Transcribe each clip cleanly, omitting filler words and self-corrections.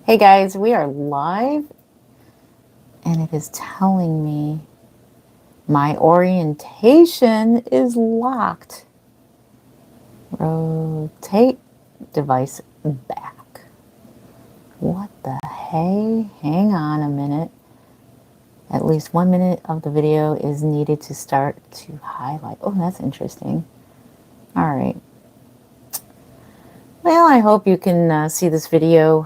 Hey guys, we are live and it is telling me my orientation is locked. Rotate device back. What the hey? Hang on a minute. At least 1 minute of the video is needed to start to highlight. Oh, that's interesting. All right. Well, I hope you can see this video.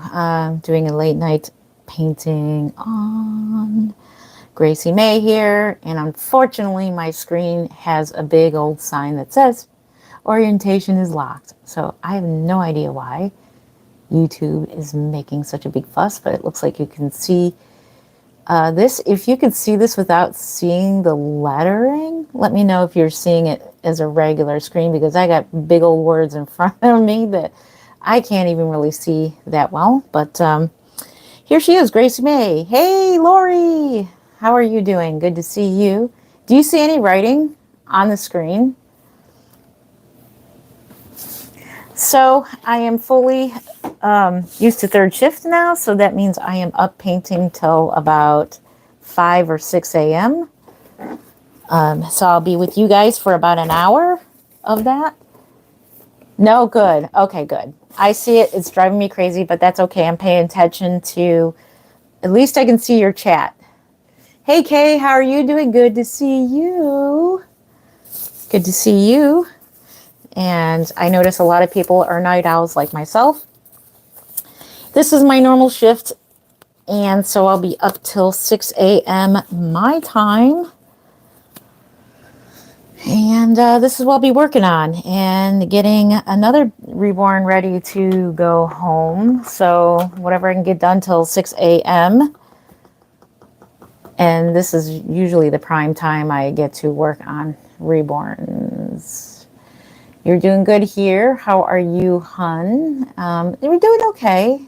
Doing a late night painting on Gracie May here, and unfortunately my screen has a big old sign that says orientation is locked. So I have no idea why YouTube is making such a big fuss, but it looks like you can see this. If you could see this without seeing the lettering, let me know if you're seeing it as a regular screen, because I got big old words in front of me that I can't even really see that well. But here she is, Gracie May. Hey, Lori. How are you doing? Good to see you. Do you see any writing on the screen? So I am fully used to third shift now, so that means I am up painting till about 5 or 6 a.m. So I'll be with you guys for about an hour of that. No, good. Okay, good. I see it. It's driving me crazy, but that's okay. I'm paying attention to, at least I can see your chat. Hey, Kay, how are you doing? Good to see you. Good to see you. And I notice a lot of people are night owls like myself. This is my normal shift, and so I'll be up till 6 a.m. my time. And this is what I'll be working on, and getting another Reborn ready to go home. So whatever I can get done till 6 a.m. And this is usually the prime time I get to work on Reborns. You're doing good here. How are you, hun? We're doing okay.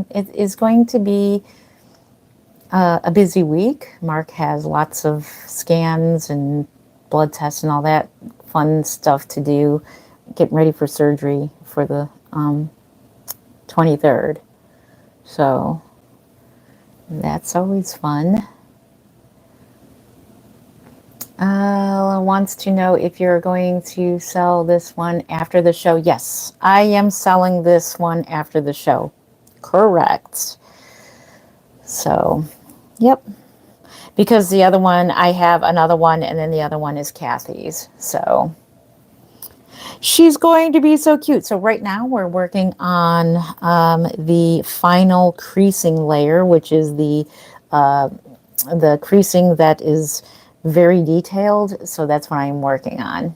It is going to be a busy week. Mark has lots of scans and blood tests and all that fun stuff to do. Getting ready for surgery for the 23rd. So that's always fun. Wants to know if you're going to sell this one after the show. Yes, I am selling this one after the show. Correct. So, yep. Because the other one, I have another one, and then the other one is Kathy's. So, she's going to be so cute. So right now we're working on the final creasing layer, which is the creasing that is very detailed. So that's what I'm working on.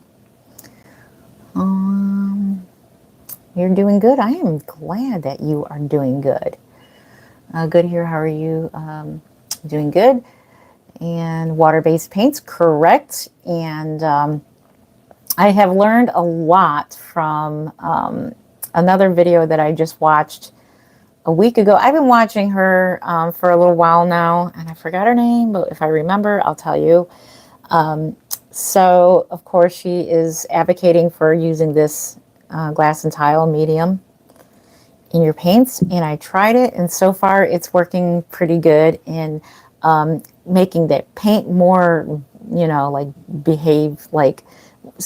You're doing good. I am glad that you are doing good. Good here. How are you? Doing good. And water-based paints, correct. And I have learned a lot from another video that I just watched a week ago. I've been watching her for a little while now, and I forgot her name, but if I remember, I'll tell you. So, of course, she is advocating for using this glass and tile medium in your paints, and I tried it, and so far it's working pretty good in making the paint more, you know, like behave like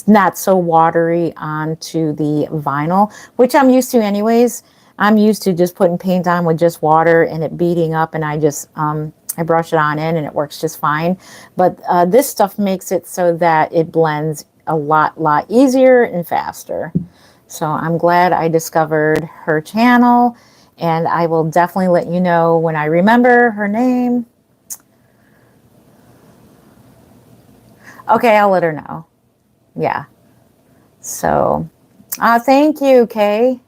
not so watery onto the vinyl, which I'm used to anyways. I'm used to just putting paint on with just water and it beating up, and I just I brush it on in and it works just fine. But this stuff makes it so that it blends a lot easier and faster. So I'm glad I discovered her channel, and I will definitely let you know when I remember her name. Okay, I'll let her know. Yeah. So, thank you, Kay.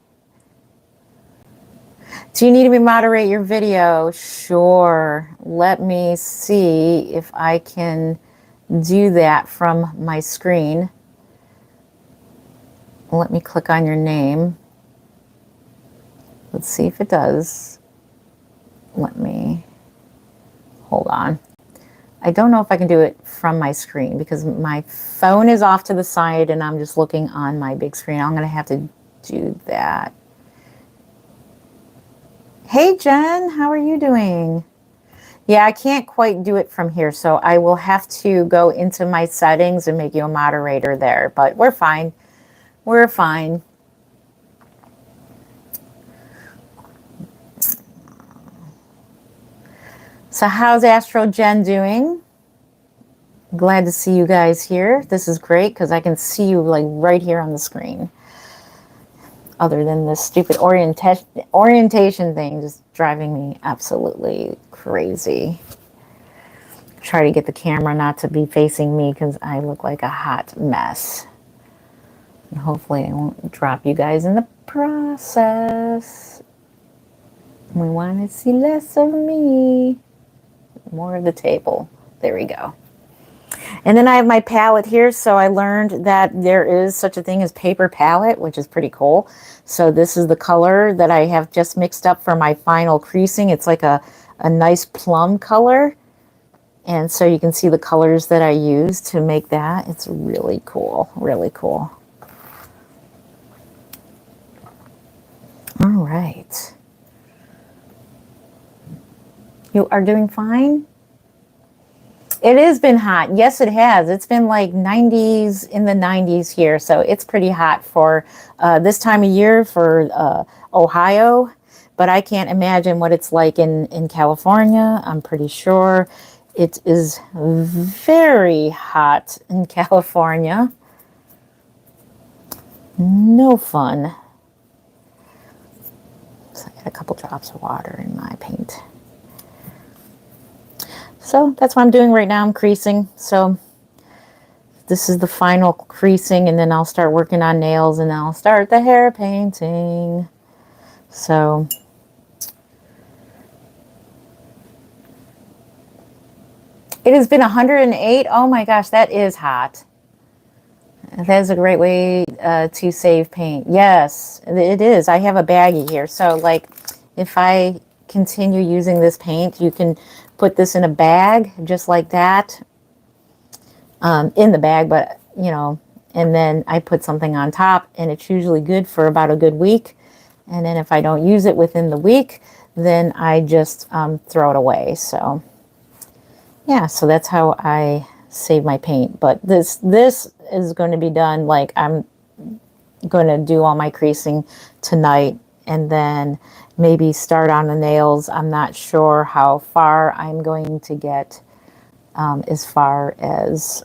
Do you need me to moderate your video? Sure. Let me see if I can do that from my screen. Let me click on your name. Let's see if it does. Let me, hold on. I don't know if I can do it from my screen because my phone is off to the side and I'm just looking on my big screen. I'm going to have to do that. Hey, Jen, how are you doing? Yeah, I can't quite do it from here, so I will have to go into my settings and make you a moderator there, but we're fine. We're fine. So how's Astro Jen doing? Glad to see you guys here. This is great because I can see you like right here on the screen. Other than this stupid orientation thing just driving me absolutely crazy. Try to get the camera not to be facing me because I look like a hot mess. And hopefully I won't drop you guys in the process. We want to see less of me. More of the table. There we go. And then I have my palette here. So I learned that there is such a thing as paper palette, which is pretty cool. So this is the color that I have just mixed up for my final creasing. It's like a nice plum color. And so you can see the colors that I use to make that. It's really cool. Really cool. All right. You are doing fine? It has been hot. Yes, it has. It's been like 90s, in the 90s here. So it's pretty hot for this time of year for Ohio. But I can't imagine what it's like in California. I'm pretty sure it is very hot in California. No fun. So I got a couple drops of water in my paint. So that's what I'm doing right now. I'm creasing. So this is the final creasing, and then I'll start working on nails, and then I'll start the hair painting. So it has been 108. Oh my gosh, that is hot. That is a great way to save paint. Yes, it is. I have a baggie here. So like if I continue using this paint, you can put this in a bag just like that, in the bag, but you know, and then I put something on top, and it's usually good for about a good week. And then if I don't use it within the week, then I just throw it away. So yeah, so that's how I save my paint. But this is going to be done, like I'm going to do all my creasing tonight, and then maybe start on the nails. I'm not sure how far I'm going to get as far as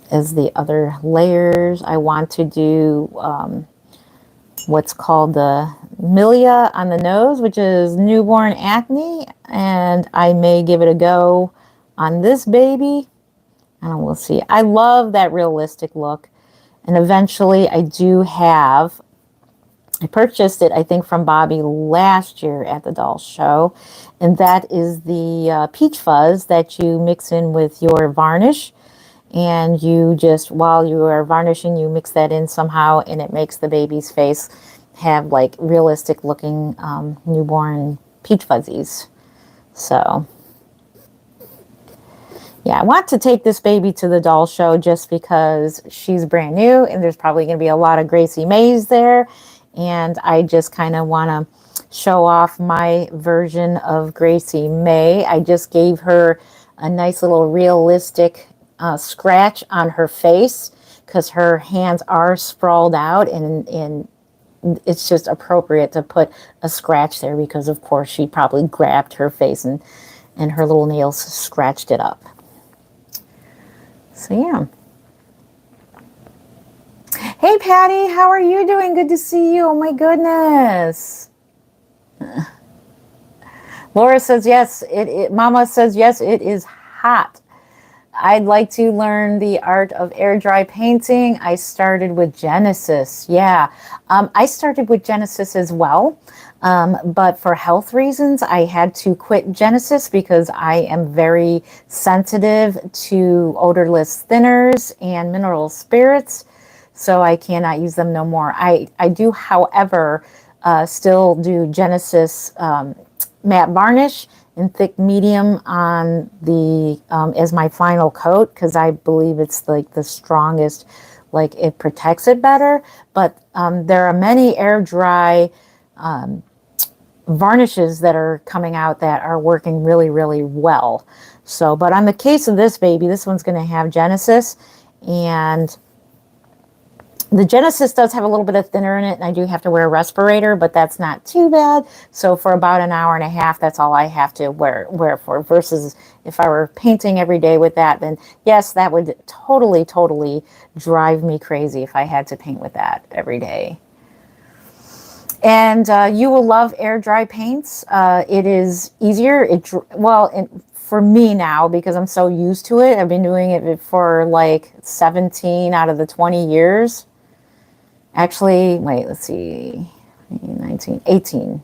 the other layers. I want to do what's called the milia on the nose, which is newborn acne, and I may give it a go on this baby, and we'll see. I love that realistic look, and eventually I purchased it, I think, from Bobby last year at the doll show, and that is the peach fuzz that you mix in with your varnish, and you just, while you are varnishing, you mix that in somehow, and it makes the baby's face have like realistic looking newborn peach fuzzies. So yeah, I want to take this baby to the doll show just because she's brand new, and there's probably going to be a lot of Gracie Mays there. And I just kind of want to show off my version of Gracie May. I just gave her a nice little realistic scratch on her face because her hands are sprawled out, and it's just appropriate to put a scratch there because, of course, she probably grabbed her face and her little nails scratched it up. So, yeah. Hey, Patty, how are you doing? Good to see you. Oh, my goodness. Laura says yes. Mama says yes, it is hot. I'd like to learn the art of air dry painting. I started with Genesis. Yeah, I started with Genesis as well. But for health reasons, I had to quit Genesis because I am very sensitive to odorless thinners and mineral spirits. So I cannot use them no more. I do, however, still do Genesis matte varnish in thick medium on the as my final coat because I believe it's like the strongest, like it protects it better. But there are many air dry varnishes that are coming out that are working really, really well. So, but on the case of this baby, this one's going to have Genesis, and the Genesis does have a little bit of thinner in it, and I do have to wear a respirator, but that's not too bad. So for about an hour and a half, that's all I have to wear for, versus if I were painting every day with that, then yes, that would totally, totally drive me crazy if I had to paint with that every day. And you will love air dry paints. It is easier. For me now, because I'm so used to it, I've been doing it for like 17 out of the 20 years. Actually, wait, let's see, 18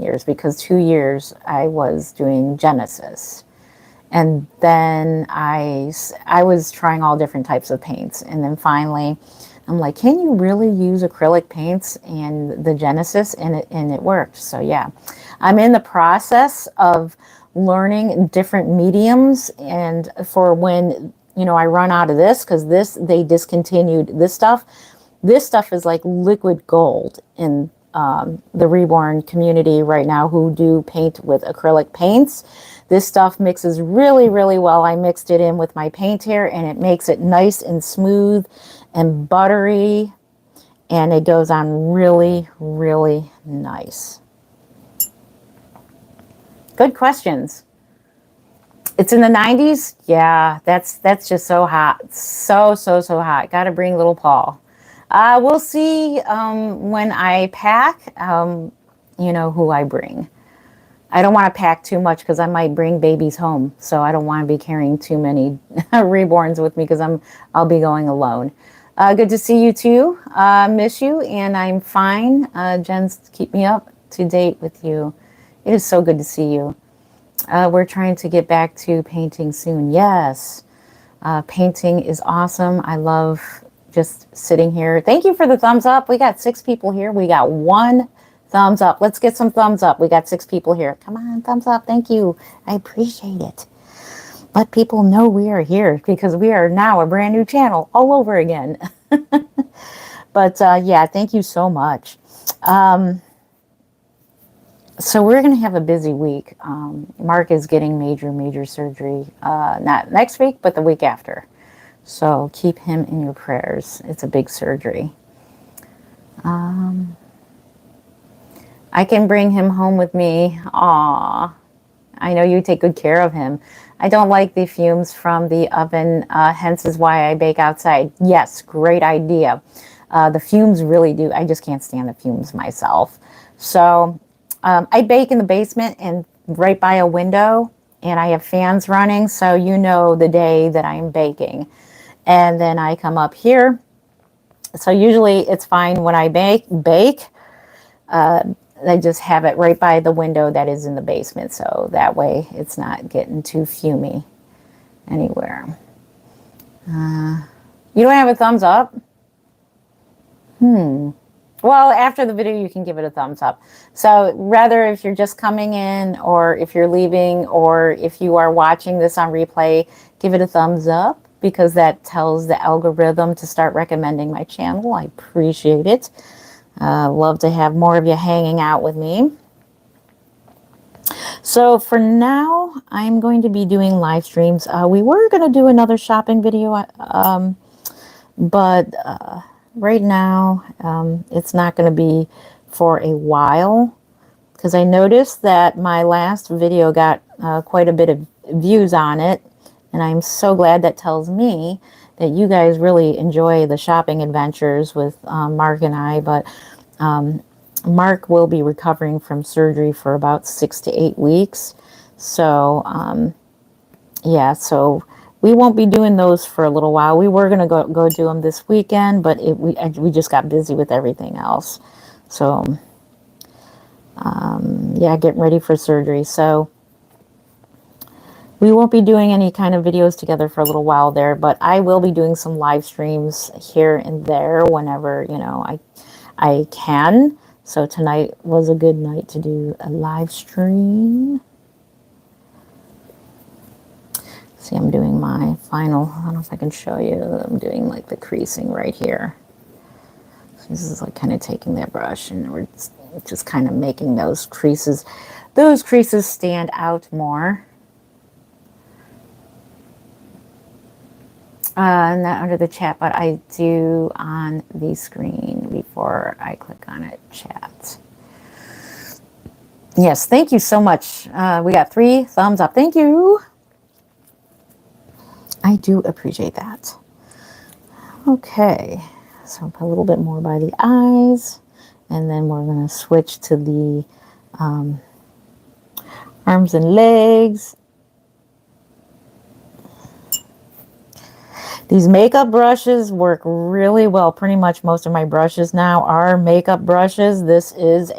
years, because 2 years I was doing Genesis. And then I was trying all different types of paints. And then finally, I'm like, can you really use acrylic paints in the Genesis? And it worked. So yeah, I'm in the process of learning different mediums, and for when, you know, I run out of this, because they discontinued this stuff. This stuff is like liquid gold in the Reborn community right now, who do paint with acrylic paints. This stuff mixes really, really well. I mixed it in with my paint here, and it makes it nice and smooth and buttery, and it goes on really, really nice. Good questions. It's in the 90s? Yeah, that's just so hot. So hot. Got to bring little Paul. We'll see when I pack, you know, who I bring. I don't want to pack too much because I might bring babies home. So I don't want to be carrying too many reborns with me, because I'll be going alone. Good to see you too. Miss you, and I'm fine. Jen's keep me up to date with you. It is so good to see you. We're trying to get back to painting soon. Yes. Painting is awesome. I love just sitting here. Thank you for the thumbs up. We got 6 people here. We got 1 thumbs up. Let's get some thumbs up. We got 6 people here. Come on, thumbs up. Thank you. I appreciate it. Let people know we are here, because we are now a brand new channel all over again. But yeah, thank you so much. So we're going to have a busy week. Mark is getting major surgery, not next week, but the week after. So keep him in your prayers. It's a big surgery. I can bring him home with me. Aw, I know you take good care of him. I don't like the fumes from the oven, hence is why I bake outside. Yes, great idea. The fumes really do. I just can't stand the fumes myself. So I bake in the basement and right by a window, and I have fans running, so you know the day that I'm baking. And then I come up here. So usually it's fine when I bake. I just have it right by the window that is in the basement, so that way it's not getting too fumy anywhere. You don't have a thumbs up? Well, after the video, you can give it a thumbs up. So rather, if you're just coming in, or if you're leaving, or if you are watching this on replay, give it a thumbs up, because that tells the algorithm to start recommending my channel. I appreciate it. Love to have more of you hanging out with me. So for now, I'm going to be doing live streams. We were going to do another shopping video, but right now, it's not going to be for a while, because I noticed that my last video got quite a bit of views on it, and I'm so glad. That tells me that you guys really enjoy the shopping adventures with Mark and I. But Mark will be recovering from surgery for about 6 to 8 weeks. So yeah, so we won't be doing those for a little while. We were going to go do them this weekend, but we just got busy with everything else. So yeah, getting ready for surgery. So we won't be doing any kind of videos together for a little while there, but I will be doing some live streams here and there whenever, you know, I can. So tonight was a good night to do a live stream. See, I'm doing my final, I don't know if I can show you, I'm doing like the creasing right here. So this is like kind of taking that brush, and we're Just kind of making those creases stand out more. Not under the chat, but I do on the screen before I click on it. Chat. Yes, thank you so much. We got 3 thumbs up. Thank you. I do appreciate that. Okay, so put a little bit more by the eyes, and then we're going to switch to the arms and legs. These makeup brushes work really well. Pretty much most of my brushes now are makeup brushes. This is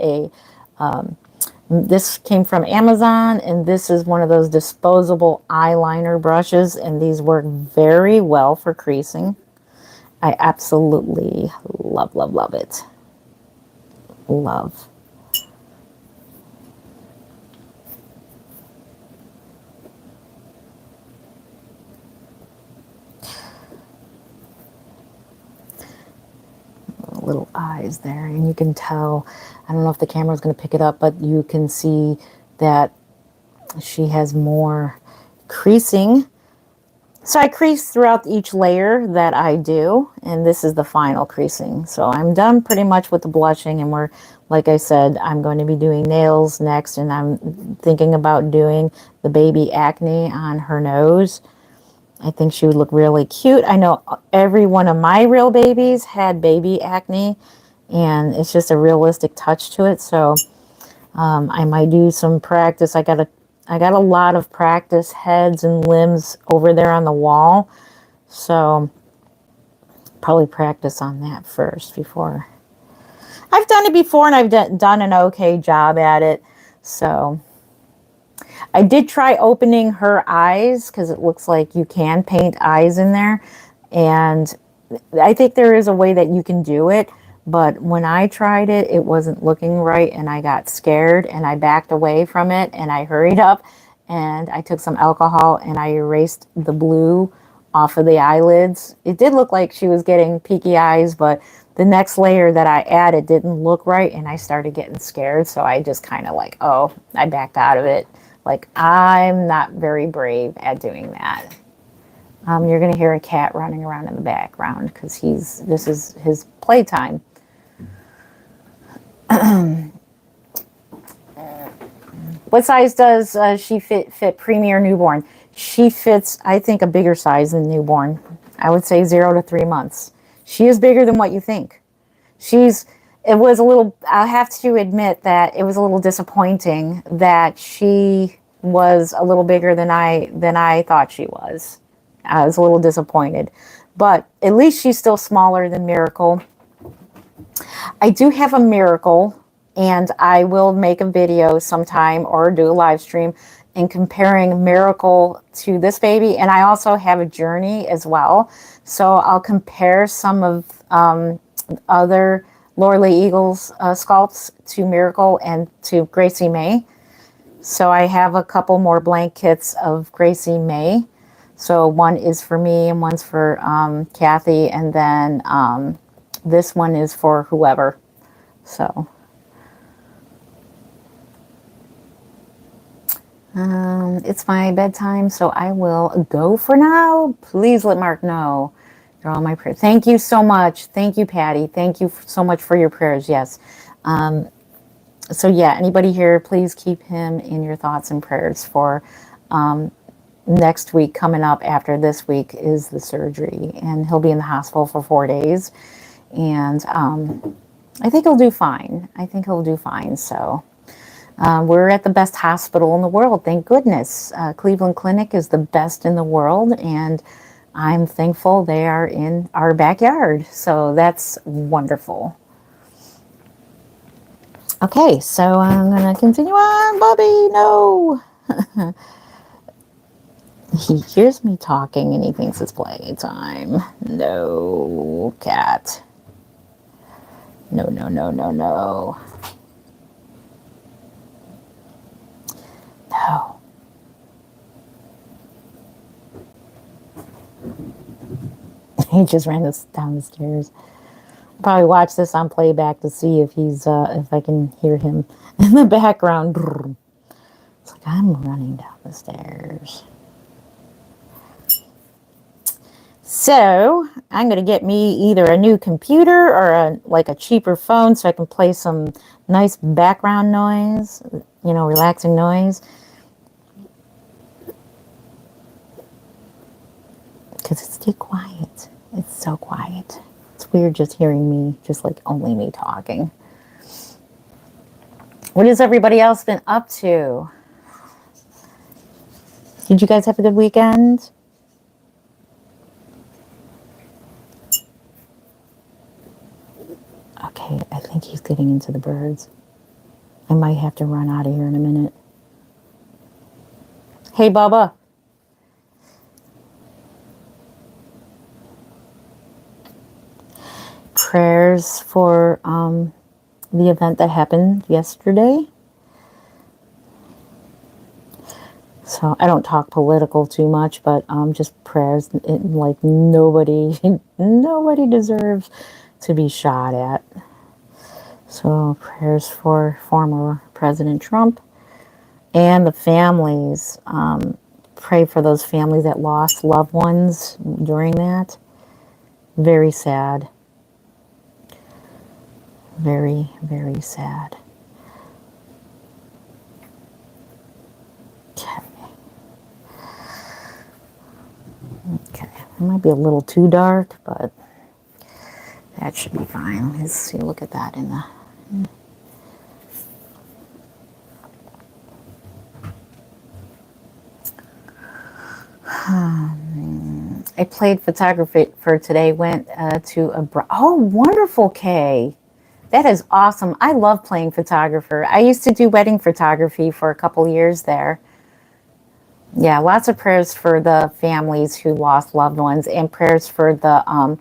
this came from Amazon, and this is one of those disposable eyeliner brushes, and these work very well for creasing. I absolutely love, love, love it. Love. Little eyes there, and you can tell, I don't know if the camera is going to pick it up, but you can see that she has more creasing. So I crease throughout each layer that I do, and this is the final creasing. So I'm done pretty much with the blushing, and like I said, I'm going to be doing nails next, and I'm thinking about doing the baby acne on her nose. I think she would look really cute. I know every one of my real babies had baby acne, and it's just a realistic touch to it. So I might do some practice. I got a lot of practice heads and limbs over there on the wall. So probably practice on that first before. I've done it before, and I've done an okay job at it. So I did try opening her eyes because it looks like you can paint eyes in there. And I think there is a way that you can do it. But when I tried it, it wasn't looking right, and I got scared, and I backed away from it, and I hurried up, and I took some alcohol, and I erased the blue off of the eyelids. It did look like she was getting peaky eyes, but the next layer that I added didn't look right, and I started getting scared. So I just kind of like, I backed out of it. Like, I'm not very brave at doing that. You're going to hear a cat running around in the background because this is his playtime. What size does she fit Premier Newborn? She fits, I think, a bigger size than Newborn. I would say 0 to 3 months. She is bigger than what you think. It was a little, I have to admit that it was a little disappointing that she was a little bigger than I thought she was. I was a little disappointed. But at least she's still smaller than Miracle. I do have a Miracle, and I will make a video sometime or do a live stream in comparing Miracle to this baby. And I also have a Journey as well. So I'll compare some of other Lorelei Eagles sculpts to Miracle and to Gracie May. So I have a couple more blank kits of Gracie May. So one is for me and one's for Kathy, and then this one is for whoever. So it's my bedtime, so I will go for now. Please let Mark know. You're all my prayers. Thank you so much. Thank you, Patty. Thank you so much for your prayers. Yes. So yeah, anybody here, please keep him in your thoughts and prayers for next week. Coming up after this week is the surgery, and he'll be in the hospital for 4 days. And I think he'll do fine. I think he'll do fine. So we're at the best hospital in the world. Thank goodness. Cleveland Clinic is the best in the world, and I'm thankful they are in our backyard. So that's wonderful. Okay, so I'm going to continue on. Bobby, no. He hears me talking and he thinks it's playtime. No, cat. No, no, no, no, no. No. He just ran down the stairs. Probably watch this on playback to see if he's if I can hear him in the background. It's like I'm running down the stairs. So I'm going to get me either a new computer or a cheaper phone so I can play some nice background noise, relaxing noise. Because it's too quiet. It's so quiet. It's weird just hearing me, just like only me talking. What has everybody else been up to? Did you guys have a good weekend? Okay, I think he's getting into the birds. I might have to run out of here in a minute. Hey, Bubba. Prayers for the event that happened yesterday. So I don't talk political too much, but just prayers. Like nobody deserves to be shot at. So prayers for former President Trump and the families. Pray for those families that lost loved ones during that. Very sad. Very, very sad. Okay. It might be a little too dark, but that should be fine. Let's see. Look at that in the... I played photography for today. Went to a... Oh, wonderful, Kay. That is awesome. I love playing photographer. I used to do wedding photography for a couple years there. Yeah, lots of prayers for the families who lost loved ones and prayers for the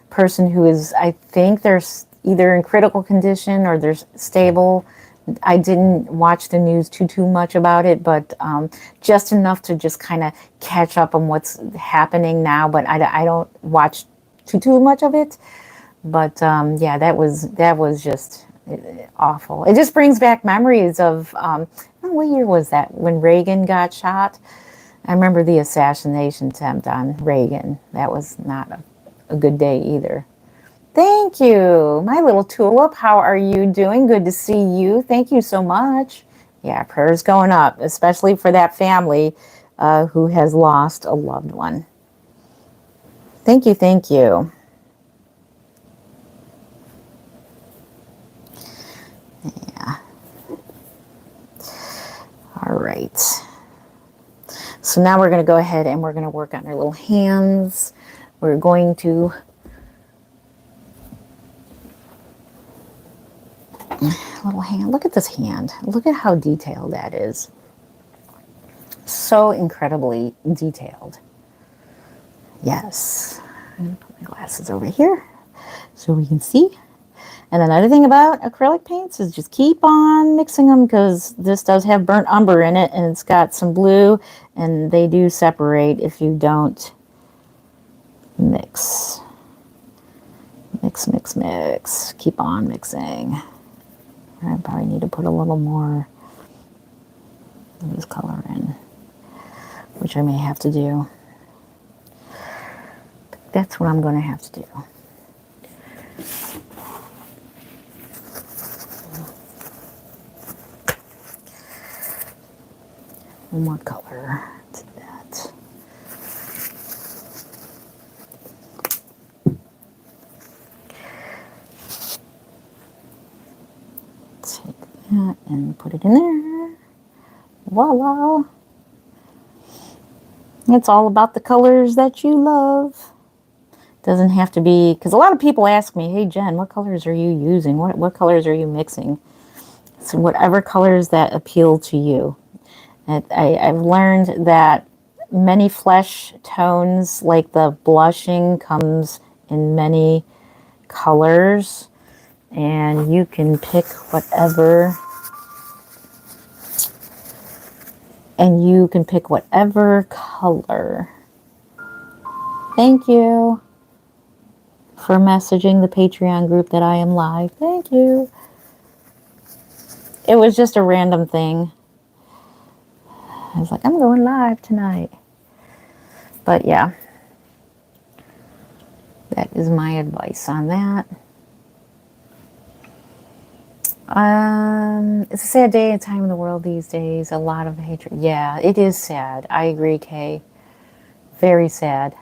person who is, I think they're either in critical condition or they're stable. I didn't watch the news too much about it, but just enough to just kind of catch up on what's happening now. But I don't watch too much of it. But yeah, that was just awful. It just brings back memories of what year was that when Reagan got shot? I remember the assassination attempt on Reagan. That was not a good day either. Thank you, my little tulip. How are you doing? Good to see you. Thank you so much. Yeah, prayers going up, especially for that family who has lost a loved one. Thank you, thank you. Yeah. All right. So now we're going to go ahead and we're going to work on our little hands. We're going to little hand. Look at this hand. Look at how detailed that is. So incredibly detailed. Yes. I'm going to put my glasses over here so we can see. And another thing about acrylic paints is just keep on mixing them because this does have burnt umber in it and it's got some blue and they do separate if you don't mix. Mix, mix, mix. Keep on mixing. I probably need to put a little more of this color in, which I may have to do. That's what I'm going to have to do. One more color to that. Take that and put it in there. Voila. It's all about the colors that you love. Doesn't have to be, because a lot of people ask me, hey Jen, what colors are you using? What colors are you mixing? So whatever colors that appeal to you. I've learned that many flesh tones, like the blushing, comes in many colors, and you can pick whatever, color. Thank you. for messaging the Patreon group that I am live. Thank you. It was just a random thing. I was like, I'm going live tonight. But yeah, that is my advice on that. It's a sad day and time in the world these days. A lot of hatred. Yeah, it is sad. I agree, Kay. Very sad.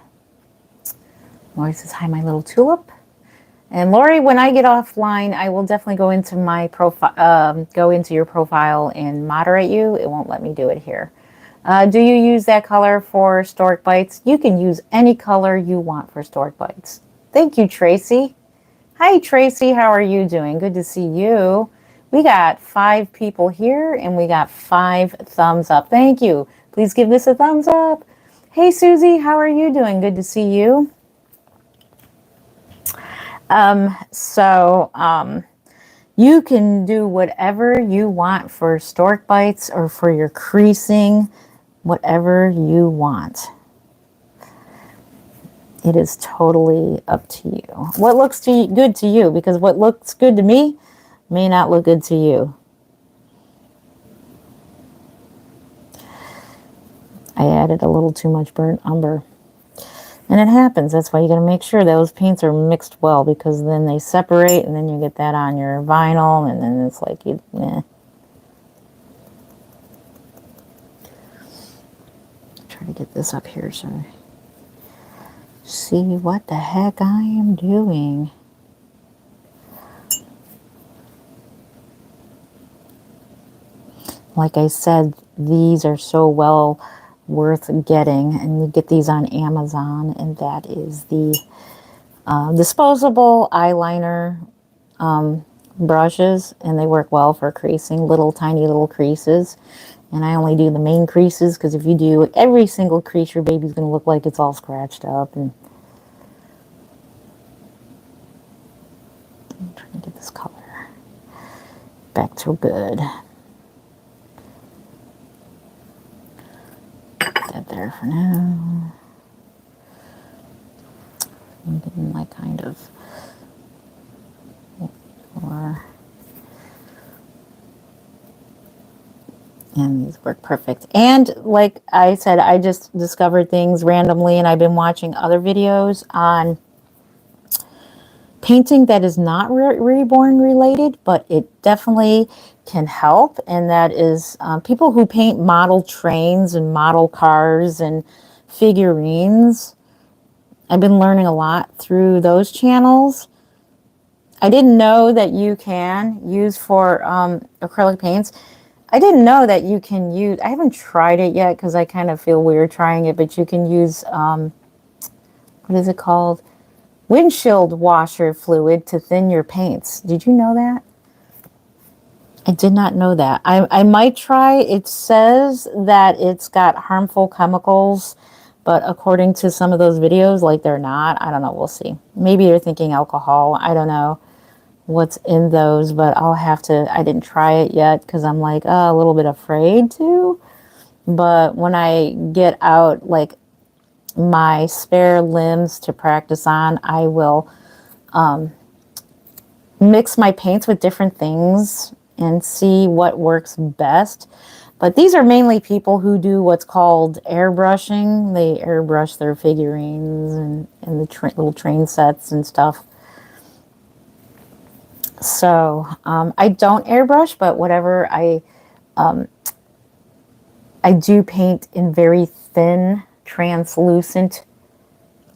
Lori says, hi, my little tulip. And Lori, when I get offline, I will definitely go into my profile, go into your profile and moderate you. It won't let me do it here. Do you use that color for stork bites? You can use any color you want for stork bites. Thank you, Tracy. Hi, Tracy. How are you doing? Good to see you. We got 5 people here, and we got 5 thumbs up. Thank you. Please give this a thumbs up. Hey, Susie. How are you doing? Good to see you. You can do whatever you want for stork bites or for your creasing, whatever you want. It is totally up to you. What looks good to you? Because what looks good to me may not look good to you. I added a little too much burnt umber. And it happens. That's why you got to make sure those paints are mixed well, because then they separate and then you get that on your vinyl and then it's like, Try to get this up here so see what the heck I am doing. Like I said, these are so well worth getting, and you get these on Amazon, and that is the disposable eyeliner brushes, and they work well for creasing little tiny little creases. And I only do the main creases, because if you do every single crease, your baby's going to look like it's all scratched up. And I'm trying to get this color back to good. That there for now. I'm getting my kind of more. And these work perfect. And like I said, I just discovered things randomly, and I've been watching other videos on painting that is not Reborn related, but it definitely can help. And that is people who paint model trains and model cars and figurines. I've been learning a lot through those channels. I didn't know that you can use for acrylic paints. I didn't know that you can use, I haven't tried it yet because I kind of feel weird trying it, but you can use, what is it called? Windshield washer fluid to thin your paints. Did you know that? I did not know that. I might try. It says that it's got harmful chemicals, but according to some of those videos, like they're not. I don't know. We'll see. Maybe they're thinking alcohol. I don't know what's in those, but I'll have to. I didn't try it yet because I'm like a little bit afraid to. But when I get out like my spare limbs to practice on, I will mix my paints with different things and see what works best. But these are mainly people who do what's called airbrushing. They airbrush their figurines and the little train sets and stuff. So I don't airbrush, but whatever, I do paint in very thin, translucent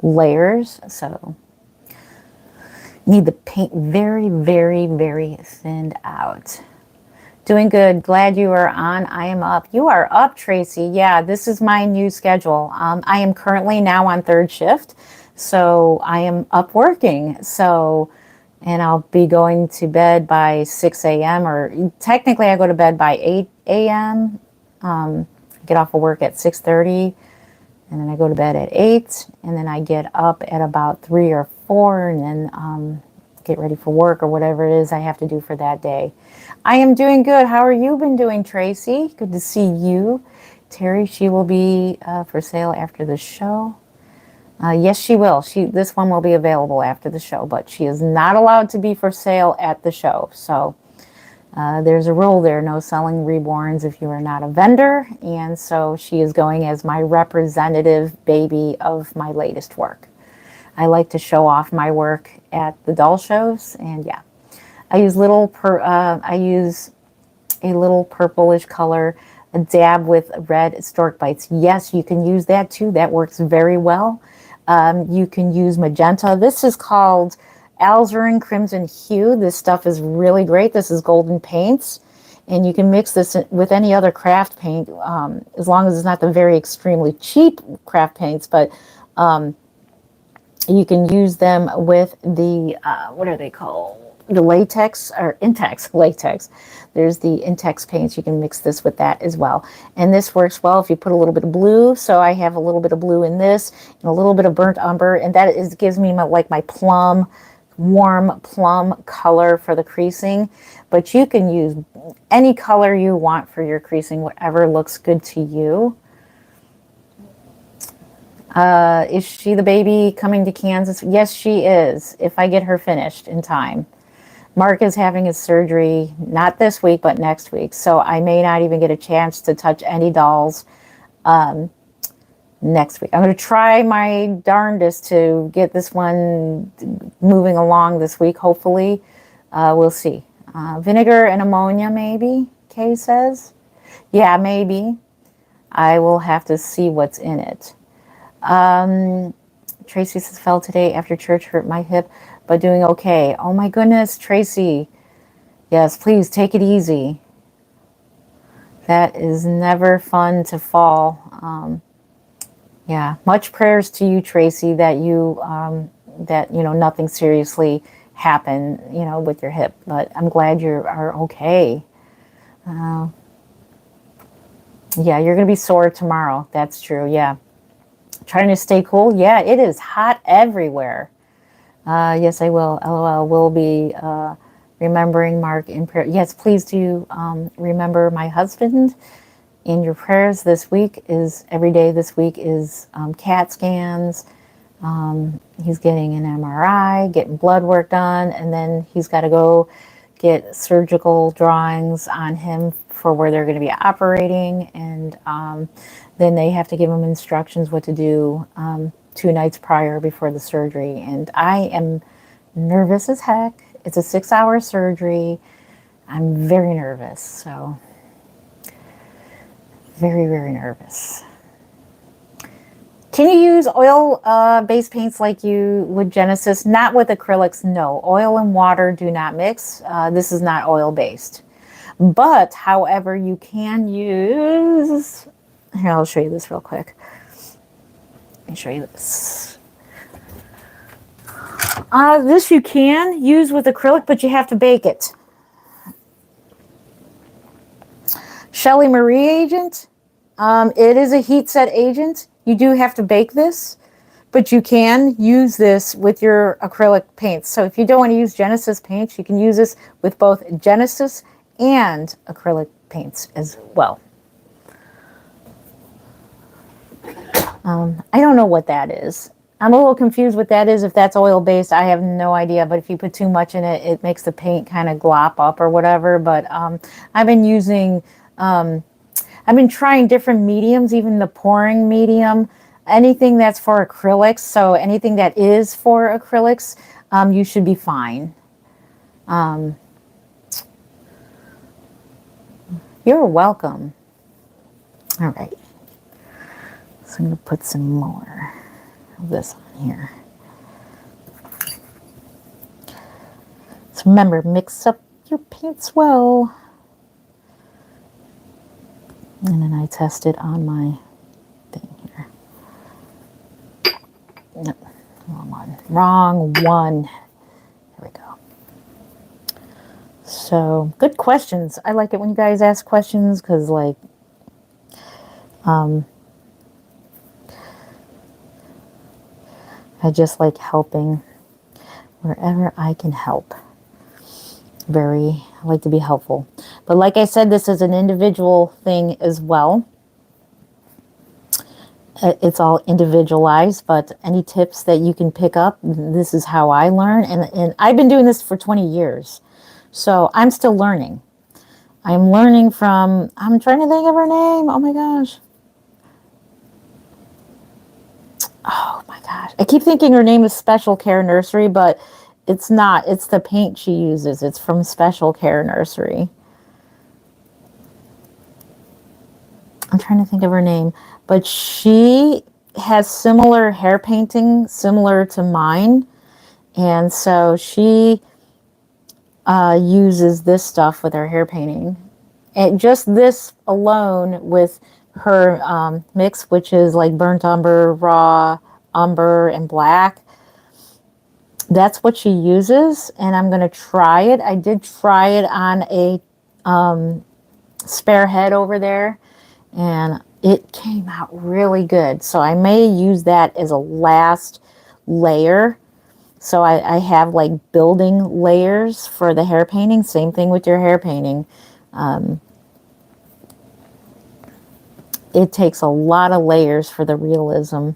layers. So need the paint very, very, very thinned out. Doing good. Glad you are on. I am up. You are up, Tracy. Yeah, this is my new schedule. I am currently now on 3rd shift, so I am up working. So, and I'll be going to bed by 6 a.m. or technically I go to bed by 8 a.m. Get off of work at 6:30, and then I go to bed at 8, and then I get up at about 3 or 4, and then get ready for work or whatever it is I have to do for that day. I am doing good. How are you been doing, Tracy? Good to see you. Terry, she will be for sale after the show. Yes, she will. This one will be available after the show, but she is not allowed to be for sale at the show. So there's a rule there, no selling reborns if you are not a vendor. And so she is going as my representative baby of my latest work. I like to show off my work at the doll shows, and yeah, I use I use a little purplish color, a dab with red stork bites. Yes, you can use that too. That works very well. You can use magenta. This is called alizarin crimson hue. This stuff is really great. This is golden paints. And you can mix this with any other craft paint, as long as it's not the very extremely cheap craft paints. But you can use them with the, what are they called? The latex or Intex latex. There's the Intex paints. You can mix this with that as well. And this works well if you put a little bit of blue. So I have a little bit of blue in this and a little bit of burnt umber. And that gives me my plum, warm plum color for the creasing. But you can use any color you want for your creasing, whatever looks good to you. Is she the baby coming to Kansas? Yes, she is, if I get her finished in time. Mark is having his surgery, not this week, but next week. So I may not even get a chance to touch any dolls next week. I'm going to try my darndest to get this one moving along this week, hopefully. We'll see. Vinegar and ammonia, maybe, Kay says. Yeah, maybe. I will have to see what's in it. Tracy says, fell today after church, hurt my hip, but doing okay. Oh my goodness, Tracy. Yes, please take it easy. That is never fun to fall. Yeah, much prayers to you, Tracy, that nothing seriously happened, with your hip. But I'm glad you are okay. Yeah, you're going to be sore tomorrow. That's true. Yeah. Trying to stay cool. Yeah, it is hot everywhere. Yes, I will. LOL. We'll be remembering Mark in prayer. Yes, please do remember my husband in your prayers this week. Every day this week is CAT scans. He's getting an MRI, getting blood work done, and then he's got to go get surgical drawings on him for where they're going to be operating, and then they have to give him instructions what to do 2 nights prior before the surgery. And I am nervous as heck. It's a 6-hour surgery. I'm very nervous, so very, very nervous. Can you use oil-based paints like you would Genesis? Not with acrylics, no. Oil and water do not mix. This is not oil-based. But, however, you can use... Here, I'll show you this real quick. Let me show you this. This you can use with acrylic, but you have to bake it. Shelly Marie agent. It is a heat set agent. You do have to bake this, but you can use this with your acrylic paints. So if you don't want to use Genesis paints, you can use this with both Genesis and acrylic paints as well. I don't know what that is. I'm a little confused what that is. If that's oil-based, I have no idea. But if you put too much in it, it makes the paint kind of glop up or whatever. But I've been using... I've been trying different mediums, even the pouring medium, anything that's for acrylics. So anything that is for acrylics, you should be fine. You're welcome. All right. So I'm going to put some more of this on here. So remember, mix up your paints well. And then I test it on my thing here. No, wrong one. Wrong one. There we go. So, good questions. I like it when you guys ask questions because, like, I just like helping wherever I can help. I like to be helpful. But like I said, this is an individual thing as well. It's all individualized, but any tips that you can pick up, this is how I learn. And I've been doing this for 20 years. So I'm still learning. I'm learning from, I'm trying to think of her name. Oh my gosh. Oh my gosh. I keep thinking her name is Special Care Nursery, but it's not. It's the paint she uses. It's from Special Care Nursery. I'm trying to think of her name, but she has similar hair painting, similar to mine. And so she uses this stuff with her hair painting. And just this alone with her mix, which is like burnt umber, raw umber, and black. That's what she uses, and I'm going to try it. I did try it on a spare head over there, and it came out really good. So I may use that as a last layer. So I have like building layers for the hair painting. Same thing with your hair painting. It takes a lot of layers for the realism.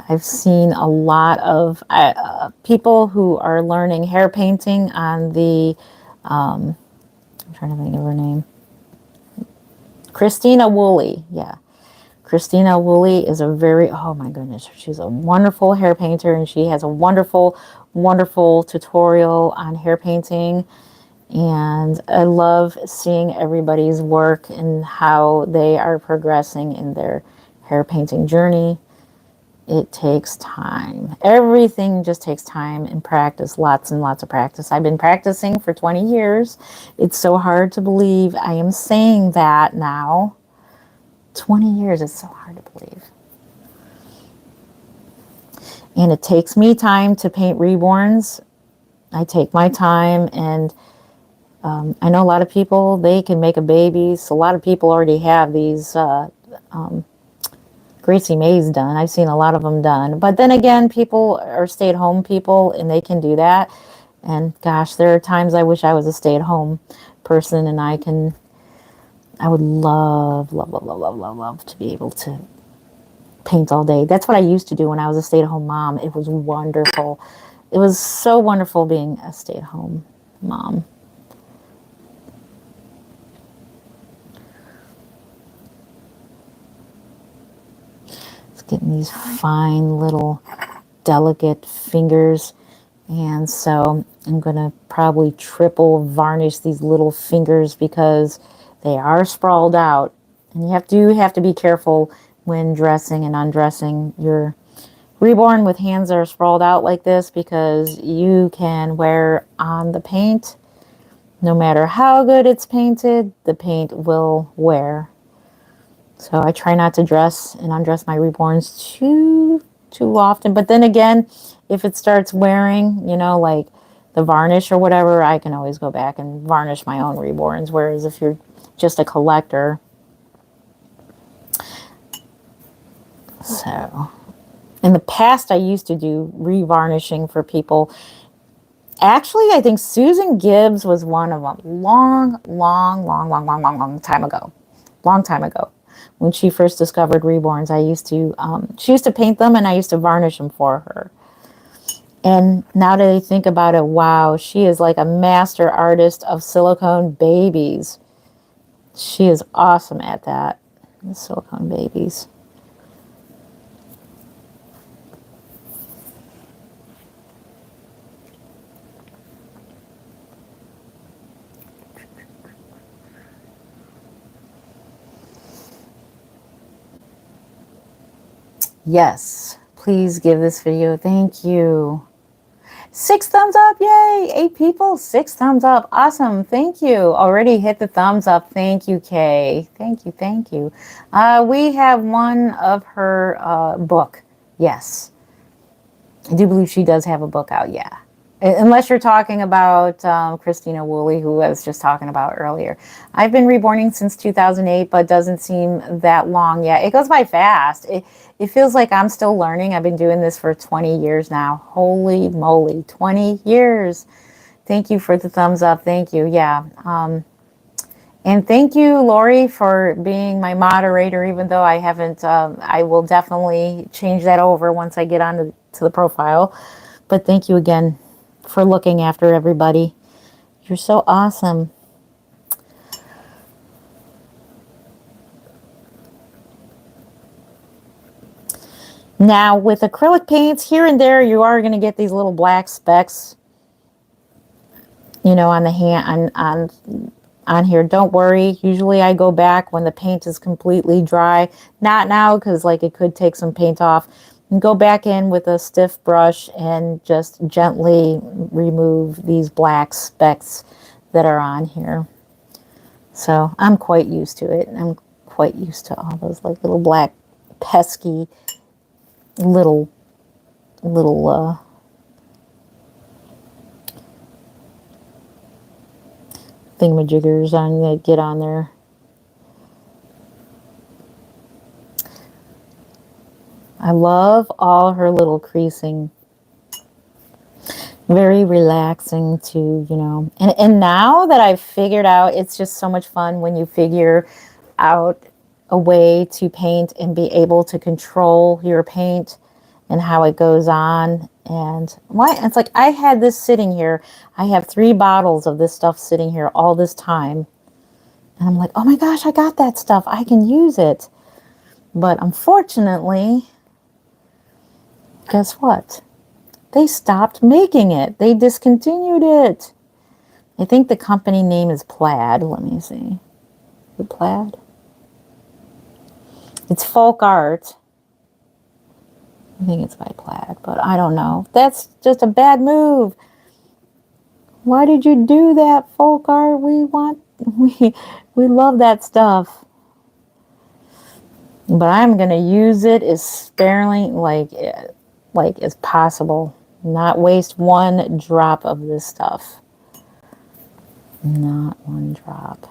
I've seen a lot of people who are learning hair painting on the, I'm trying to think of her name, Christina Woolley. Yeah. Christina Woolley is a very, oh my goodness, she's a wonderful hair painter, and she has a wonderful, wonderful tutorial on hair painting. And I love seeing everybody's work and how they are progressing in their hair painting journey. It takes time. Everything just takes time and practice, lots and lots of practice. I've been practicing for 20 years. It's so hard to believe I am saying that now. 20 years, it's so hard to believe. And it takes me time to paint reborns. I take my time, and I know a lot of people, they can make a baby. So a lot of people already have these Gracie May's done. I've seen a lot of them done. But then again, people are stay-at-home people, and they can do that. And gosh, there are times I wish I was a stay-at-home person, and I would love, love, love, love, love, love, love to be able to paint all day. That's what I used to do when I was a stay-at-home mom. It was wonderful. It was so wonderful being a stay-at-home mom. Getting these fine little delicate fingers, and so I'm gonna probably triple varnish these little fingers because they are sprawled out, and you have to be careful when dressing and undressing your reborn with hands that are sprawled out like this, because you can wear on the paint. No matter how good it's painted, the paint will wear. So I try not to dress and undress my reborns too often. But then again, if it starts wearing, you know, like the varnish or whatever, I can always go back and varnish my own reborns. Whereas if you're just a collector. So in the past, I used to do revarnishing for people. Actually, I think Susan Gibbs was one of them. Long time ago. Long time ago. When she first discovered reborns, she used to paint them, and I used to varnish them for her. And now that I think about it, wow, she is like a master artist of silicone babies. She is awesome at that. Silicone babies. Yes, please give this video. Thank you. 6 thumbs up. Yay. 8 people. 6 thumbs up. Awesome. Thank you. Already hit the thumbs up. Thank you, Kay. Thank you. Thank you. We have one of her book. Yes. I do believe she does have a book out. Yeah. Unless you're talking about Christina Woolley, who I was just talking about earlier. I've been reborning since 2008, but doesn't seem that long yet. It goes by fast. It feels like I'm still learning. I've been doing this for 20 years now. Holy moly, 20 years. Thank you for the thumbs up. Thank you. Yeah. And thank you, Lori, for being my moderator, even though I haven't, I will definitely change that over once I get onto to the profile. But thank you again for looking after everybody. You're so awesome. Now, with acrylic paints, here and there, you are going to get these little black specks, you know, on the hand, on here. Don't worry. Usually I go back when the paint is completely dry. Not now, because like it could take some paint off. And go back in with a stiff brush and just gently remove these black specks that are on here. So I'm quite used to it. I'm quite used to all those like little black pesky little thingamajiggers on that get on there. I love all her little creasing. Very relaxing to, you know. And now that I've figured out, it's just so much fun when you figure out a way to paint and be able to control your paint and how it goes on. And why it's like I had this sitting here. I have 3 bottles of this stuff sitting here all this time. And I'm like, oh my gosh, I got that stuff. I can use it. But unfortunately, guess what? They stopped making it. They discontinued it. I think the company name is Plaid. Let me see. The Plaid? It's folk art. I think it's by Plaid, but I don't know. That's just a bad move. Why did you do that, folk art? We love that stuff. But I'm gonna use it as sparingly like as possible. Not waste 1 drop of this stuff. Not 1 drop.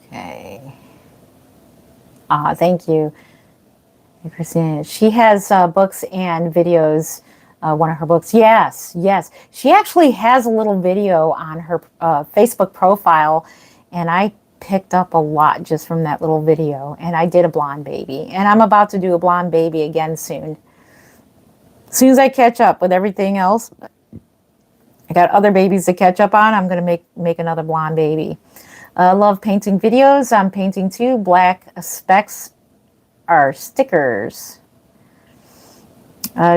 Okay. Thank you, Christina. She has books and videos. One of her books. Yes, yes. She actually has a little video on her Facebook profile, and I picked up a lot just from that little video. And I did a blonde baby, and I'm about to do a blonde baby again soon. As soon as I catch up with everything else, I got other babies to catch up on. I'm gonna make another blonde baby. Love painting videos. I'm painting too. Black specks are stickers.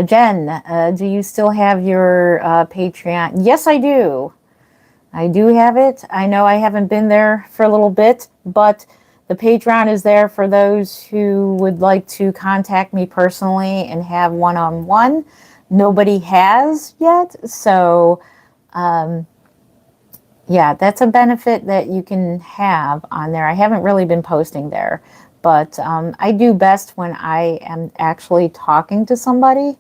Jen, do you still have your Patreon? Yes, I do. I do have it. I know I haven't been there for a little bit, but the Patreon is there for those who would like to contact me personally and have one-on-one. Nobody has yet, so yeah, that's a benefit that you can have on there. I haven't really been posting there, but I do best when I am actually talking to somebody.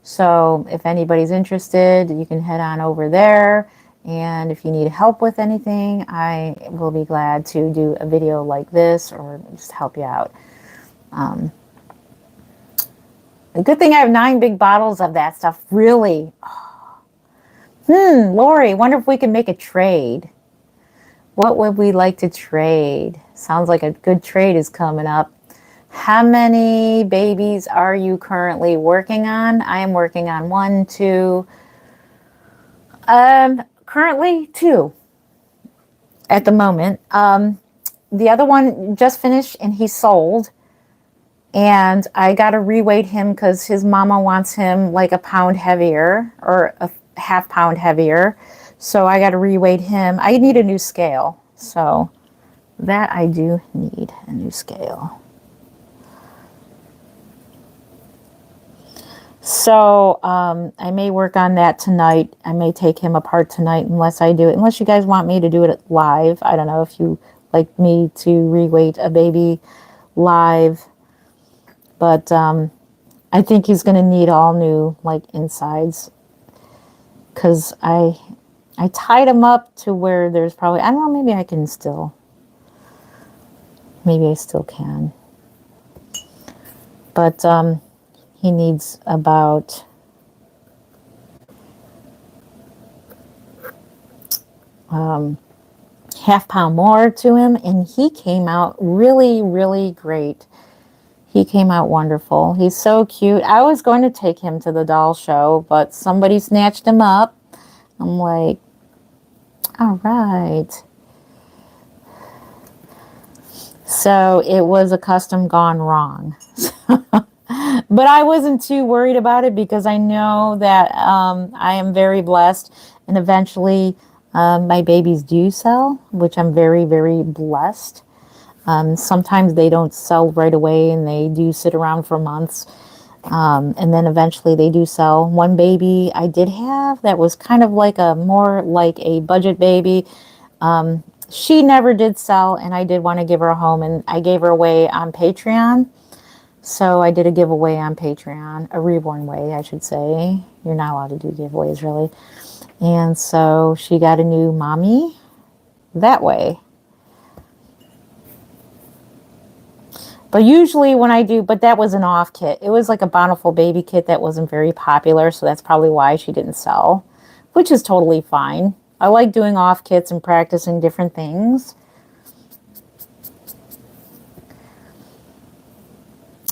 So if anybody's interested, you can head on over there. And if you need help with anything, I will be glad to do a video like this or just help you out. The good thing I have 9 big bottles of that stuff, really. Lori, wonder if we can make a trade. What would we like to trade? Sounds like a good trade is coming up. How many babies are you currently working on? I am working on 1, 2, currently 2 at the moment. The other one just finished and he sold. And I got to reweight him because his mama wants him like a pound heavier or a half pound heavier. So I got to reweight him. I need a new scale. So that I do need a new scale. So I may work on that tonight. I may take him apart tonight unless I do it. Unless you guys want me to do it live. I don't know if you like me to reweight a baby live. But I think he's going to need all new like insides. Because I tied him up to where there's probably, I don't know, maybe I still can. But he needs about half pound more to him, and he came out really, really great. He came out wonderful. He's so cute. I was going to take him to the doll show, but somebody snatched him up. I'm like, all right. So it was a custom gone wrong. But I wasn't too worried about it because I know that I am very blessed, and eventually my babies do sell, which I'm very, very blessed. Sometimes they don't sell right away and they do sit around for months. And then eventually they do sell. One baby I did have that was kind of like a more like a budget baby. She never did sell, and I did want to give her a home, and I gave her away on Patreon. So I did a giveaway on Patreon, a Reborn way, I should say. You're not allowed to do giveaways, really. And so she got a new mommy that way. But usually when I do, but that was an off kit. It was like a Bountiful Baby kit that wasn't very popular, so that's probably why she didn't sell, which is totally fine. I like doing off kits and practicing different things.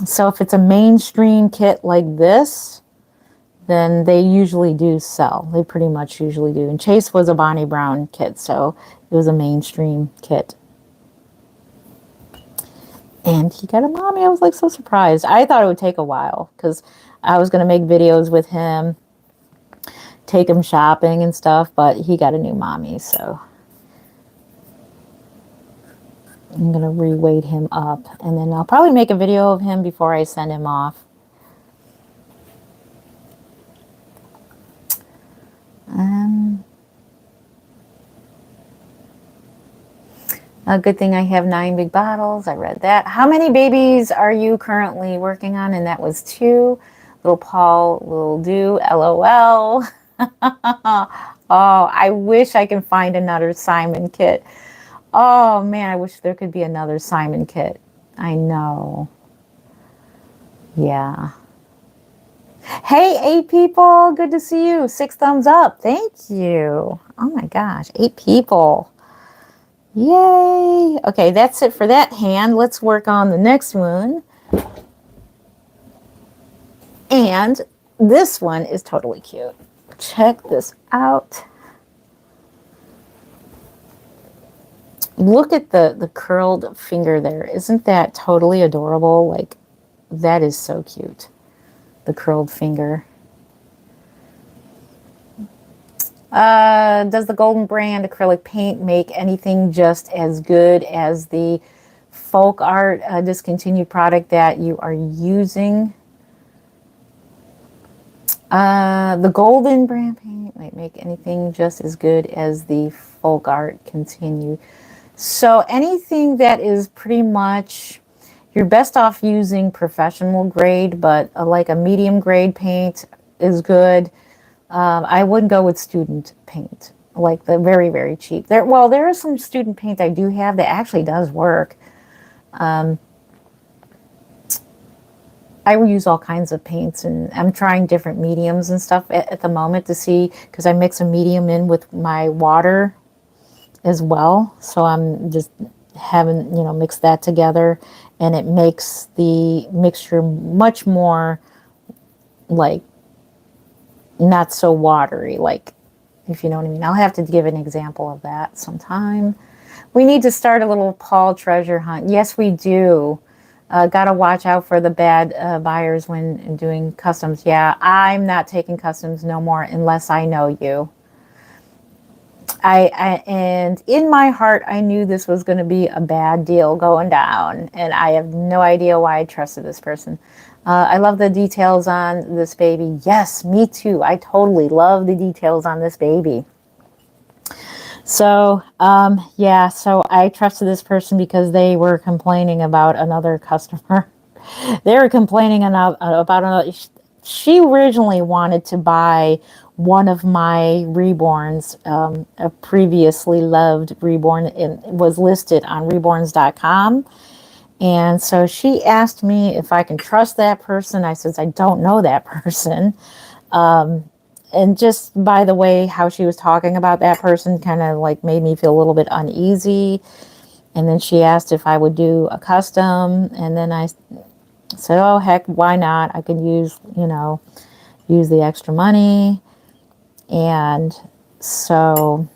So if it's a mainstream kit like this, then they usually do sell. They pretty much usually do. And Chase was a Bonnie Brown kit, so it was a mainstream kit. And he got a mommy. I was like so surprised. I thought it would take a while because I was going to make videos with him, take him shopping and stuff, but he got a new mommy, so I'm going to re-weight him up, and then I'll probably make a video of him before I send him off. A good thing I have 9 big bottles. I read that. How many babies are you currently working on? And that was 2. Little Paul will do. LOL. Oh, I wish I can find another Simon kit. Oh, man, I wish there could be another Simon kit. I know. Yeah. Hey, 8 people. Good to see you. 6 thumbs up. Thank you. Oh, my gosh. 8 people. Yay. Okay, that's it for that hand. Let's work on the next one. And this one is totally cute. Check this out. Look at the curled finger there. Isn't that totally adorable? Like, that is so cute. The curled finger. Does the Golden brand acrylic paint make anything just as good as the folk art discontinued product that you are using? The Golden brand paint might make anything just as good as the folk art continued. So anything that is pretty much, you're best off using professional grade, but like a medium grade paint is good. I wouldn't go with student paint, like the very, very cheap. There is some student paint I do have that actually does work. I will use all kinds of paints, and I'm trying different mediums and stuff at the moment to see, because I mix a medium in with my water as well. So I'm just having, mix that together, and it makes the mixture much more like not so watery, like, if you know what I mean. I'll have to give an example of that sometime. We need to start a little Paul treasure hunt. Yes, we do. Got to watch out for the bad buyers when doing customs. Yeah, I'm not taking customs no more unless I know you. And in my heart, I knew this was going to be a bad deal going down, and I have no idea why I trusted this person. I love the details on this baby. Yes, me too. I totally love the details on this baby. So, yeah, so I trusted this person because they were complaining about another customer. They were complaining about another. She originally wanted to buy one of my Reborns, a previously loved Reborn. It was listed on reborns.com. And so she asked me if I can trust that person. I says, I don't know that person. And just by the way, how she was talking about that person kind of like made me feel a little bit uneasy. And then she asked if I would do a custom. And then I said, oh, heck, why not? I could use, use the extra money. And so,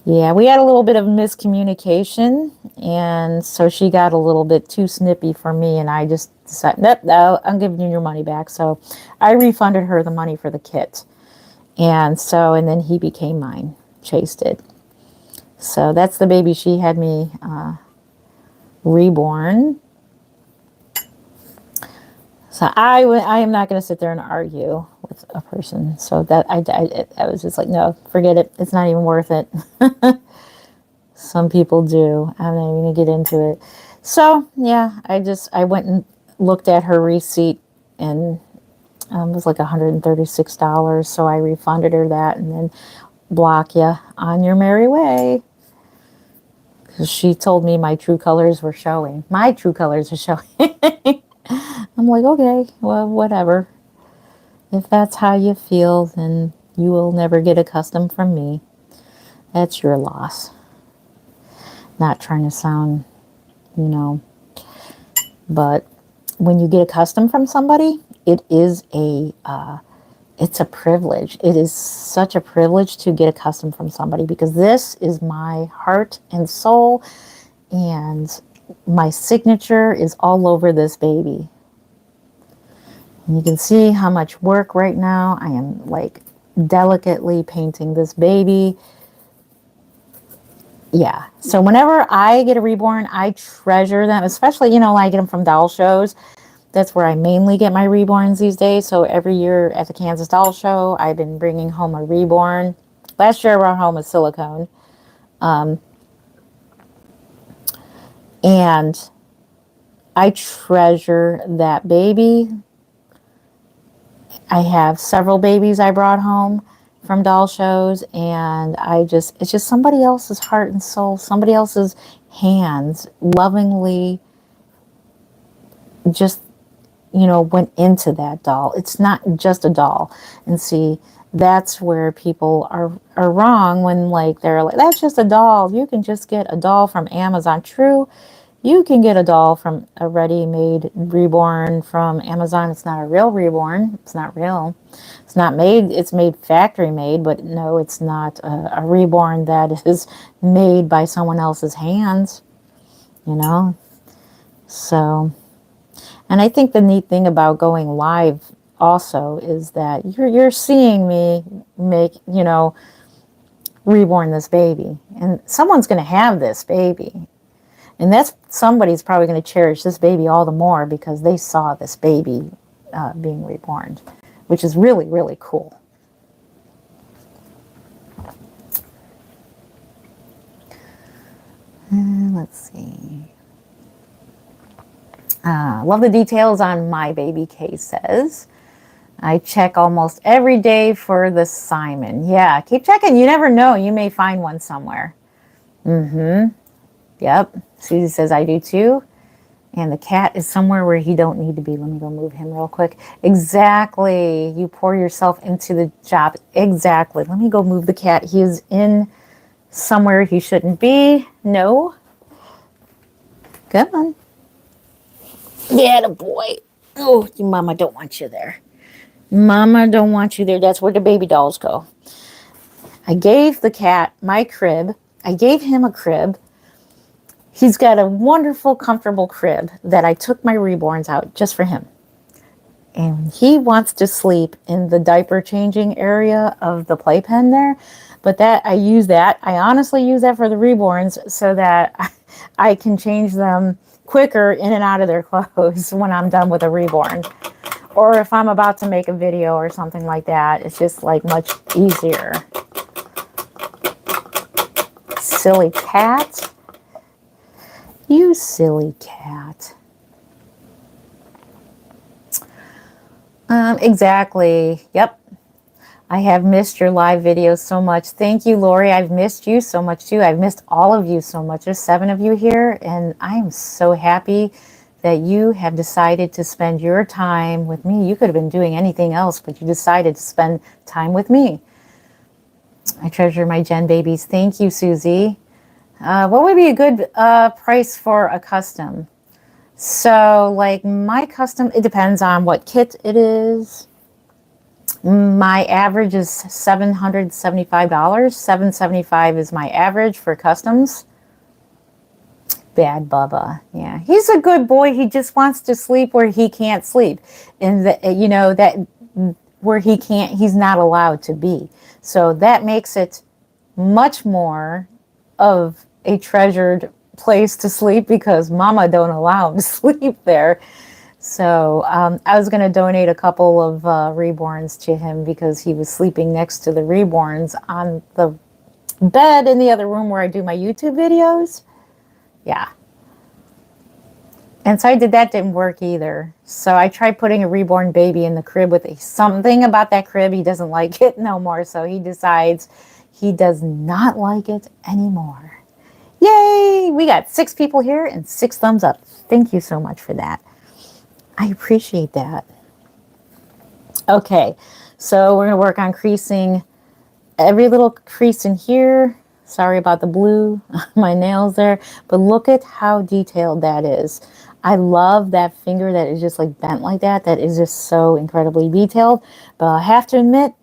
yeah, we had a little bit of miscommunication. And so she got a little bit too snippy for me. And I just decided, nope, no, I'm giving you your money back. So I refunded her the money for the kit. And so, and then he became mine. Chase did. So that's the baby she had me reborn. So I am not going to sit there and argue with a person. So that I was just like, no, forget it. It's not even worth it. Some people do. I'm not even going to get into it. So yeah, I went and looked at her receipt, and it was like $136. So I refunded her that, and then block you on your merry way. Because she told me my true colors were showing. My true colors are showing. I'm like, okay, well, whatever. If that's how you feel, then you will never get a custom from me. That's your loss. Not trying to sound, but when you get a custom from somebody, it is it's a privilege. It is such a privilege to get a custom from somebody, because this is my heart and soul, and my signature is all over this baby. And you can see how much work right now. I am like delicately painting this baby. Yeah. So whenever I get a reborn, I treasure them, especially, when I get them from doll shows. That's where I mainly get my reborns these days. So every year at the Kansas Doll Show, I've been bringing home a reborn. Last year I brought home a silicone. And I treasure that baby. I have several babies I brought home from doll shows, and it's just somebody else's heart and soul, somebody else's hands lovingly just, went into that doll. It's not just a doll. And see, that's where people are wrong when they're like, that's just a doll. You can just get a doll from Amazon. True. You can get a doll from a ready-made reborn from Amazon. It's not a real reborn. It's not real. It's not made. It's made factory made, but no, it's not a reborn that is made by someone else's hands, So, and I think the neat thing about going live also is that you're seeing me make, reborn this baby. And someone's going to have this baby. And somebody's probably going to cherish this baby all the more because they saw this baby being reborn, which is really, really cool. Let's see. Love the details on my baby, Kay says. I check almost every day for the Simon. Yeah, keep checking. You never know. You may find one somewhere. Yep. Susie says, I do too. And the cat is somewhere where he don't need to be. Let me go move him real quick. Exactly. You pour yourself into the job. Exactly. Let me go move the cat. He is in somewhere he shouldn't be. No. Come on. Yeah, the boy. Oh, your mama don't want you there. Mama don't want you there. That's where the baby dolls go. I gave the cat my crib. I gave him a crib. He's got a wonderful, comfortable crib that I took my reborns out just for him. And he wants to sleep in the diaper changing area of the playpen there. But I honestly use that for the reborns so that I can change them quicker in and out of their clothes when I'm done with a reborn. Or if I'm about to make a video or something like that, it's just like much easier. Silly cat. You silly cat. Exactly. Yep. I have missed your live videos so much. Thank you, Lori. I've missed you so much too. I've missed all of you so much. There's 7 of you here, and I am so happy that you have decided to spend your time with me. You could have been doing anything else, but you decided to spend time with me. I treasure my Gen babies. Thank you, Susie. What would be a good price for a custom? So, like my custom, it depends on what kit it is. My average is $775. $775 is my average for customs. Bad Bubba. Yeah, he's a good boy. He just wants to sleep where he can't sleep. And, that where he's not allowed to be. So that makes it much more of a treasured place to sleep because mama don't allow him to sleep there. So I was going to donate a couple of Reborns to him because he was sleeping next to the Reborns on the bed in the other room where I do my YouTube videos. Yeah. And so I did that, didn't work either. So I tried putting a reborn baby in the crib with something about that crib. He doesn't like it no more. So he decides he does not like it anymore. Yay! We got 6 people here and 6 thumbs up. Thank you so much for that. I appreciate that. Okay, so we're going to work on creasing every little crease in here. Sorry about the blue, my nails there. But look at how detailed that is. I love that finger that is just like bent like that. That is just so incredibly detailed. But I have to admit,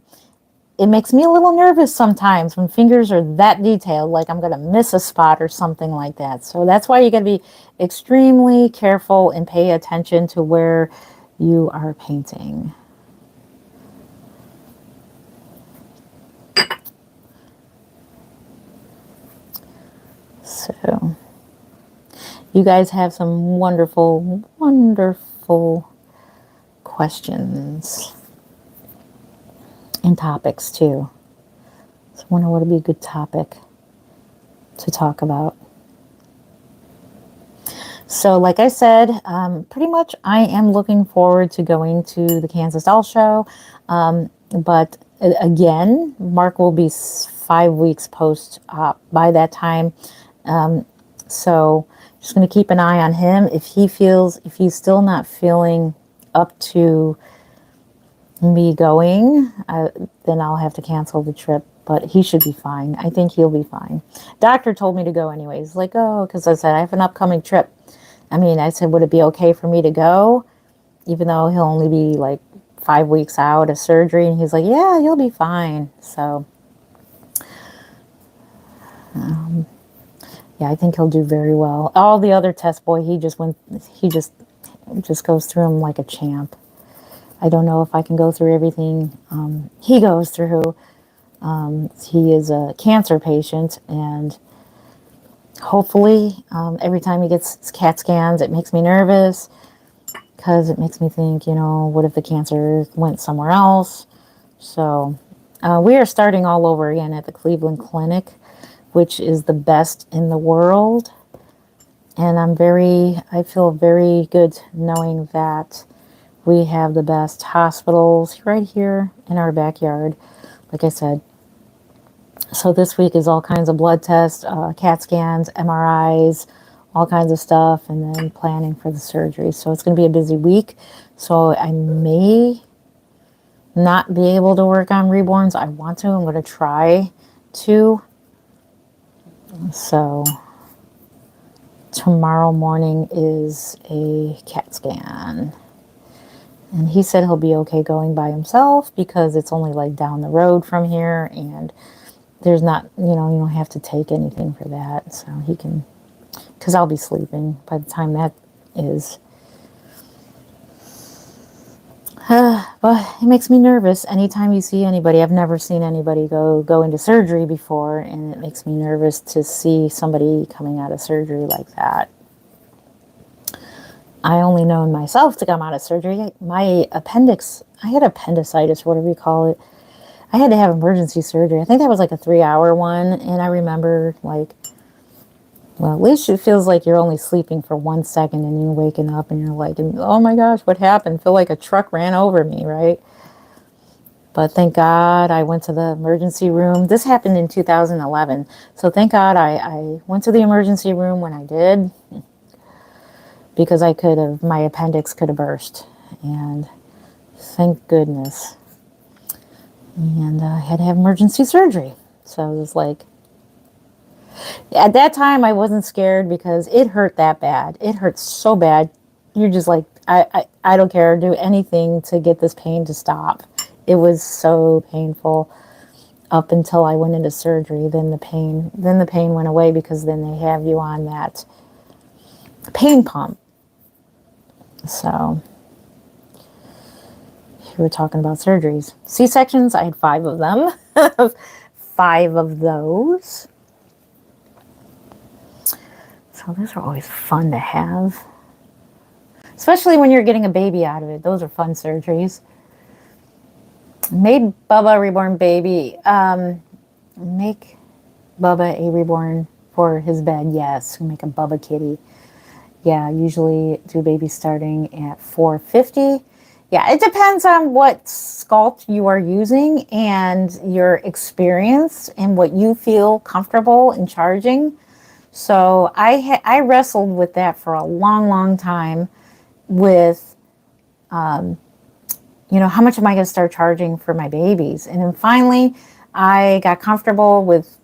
it makes me a little nervous sometimes when fingers are that detailed, like I'm going to miss a spot or something like that. So that's why you got to be extremely careful and pay attention to where you are painting. So you guys have some wonderful, wonderful questions and topics too. So I wonder what would be a good topic to talk about. So like I said, pretty much I am looking forward to going to the Kansas Doll Show. But again, Mark will be 5 weeks post-op by that time. So just going to keep an eye on him. If he's still not feeling up to me going, then I'll have to cancel the trip. But he should be fine. I think he'll be fine. Doctor told me to go anyways. Like, oh, because I said I have an upcoming trip. I said, would it be okay for me to go? Even though he'll only be like 5 weeks out of surgery. And he's like, yeah, you'll be fine. So, yeah, I think he'll do very well. All the other tests, boy, he just goes through them like a champ. I don't know if I can go through everything he goes through. He is a cancer patient, and hopefully every time he gets CAT scans, it makes me nervous because it makes me think, what if the cancer went somewhere else? So we are starting all over again at the Cleveland Clinic, which is the best in the world. And I feel very good knowing that we have the best hospitals right here in our backyard, like I said. So this week is all kinds of blood tests, CAT scans, MRIs, all kinds of stuff, and then planning for the surgery. So it's going to be a busy week. So I may not be able to work on Reborns. I want to. I'm going to try to. So tomorrow morning is a CAT scan. And he said he'll be okay going by himself because it's only like down the road from here, and there's not, you don't have to take anything for that. So he can, because I'll be sleeping by the time that is. But it makes me nervous anytime you see anybody. I've never seen anybody go into surgery before, and it makes me nervous to see somebody coming out of surgery like that. I only known myself to come out of surgery. My appendix, I had appendicitis, whatever you call it. I had to have emergency surgery. I think that was like a 3-hour one. And I remember like, well, at least it feels like you're only sleeping for 1 second and you're waking up and you're like, oh my gosh, what happened? I feel like a truck ran over me, right? But thank God I went to the emergency room. This happened in 2011. So thank God I went to the emergency room when I did, because my appendix could have burst. And thank goodness. And I had to have emergency surgery. So it was like, at that time I wasn't scared because it hurt that bad. It hurt so bad. You're just like, I don't care. Do anything to get this pain to stop. It was so painful up until I went into surgery. Then the pain went away, because then they have you on that pain pump. So we were talking about surgeries. C-sections, I had 5 of them. 5 of those. So those are always fun to have. Especially when you're getting a baby out of it. Those are fun surgeries. Made Bubba a reborn baby. Make Bubba a reborn for his bed. Yes, make a Bubba kitty. Yeah, usually do babies starting at $4.50. Yeah, it depends on what sculpt you are using and your experience and what you feel comfortable in charging. So I wrestled with that for a long, long time with, how much am I going to start charging for my babies? And then finally, I got comfortable with,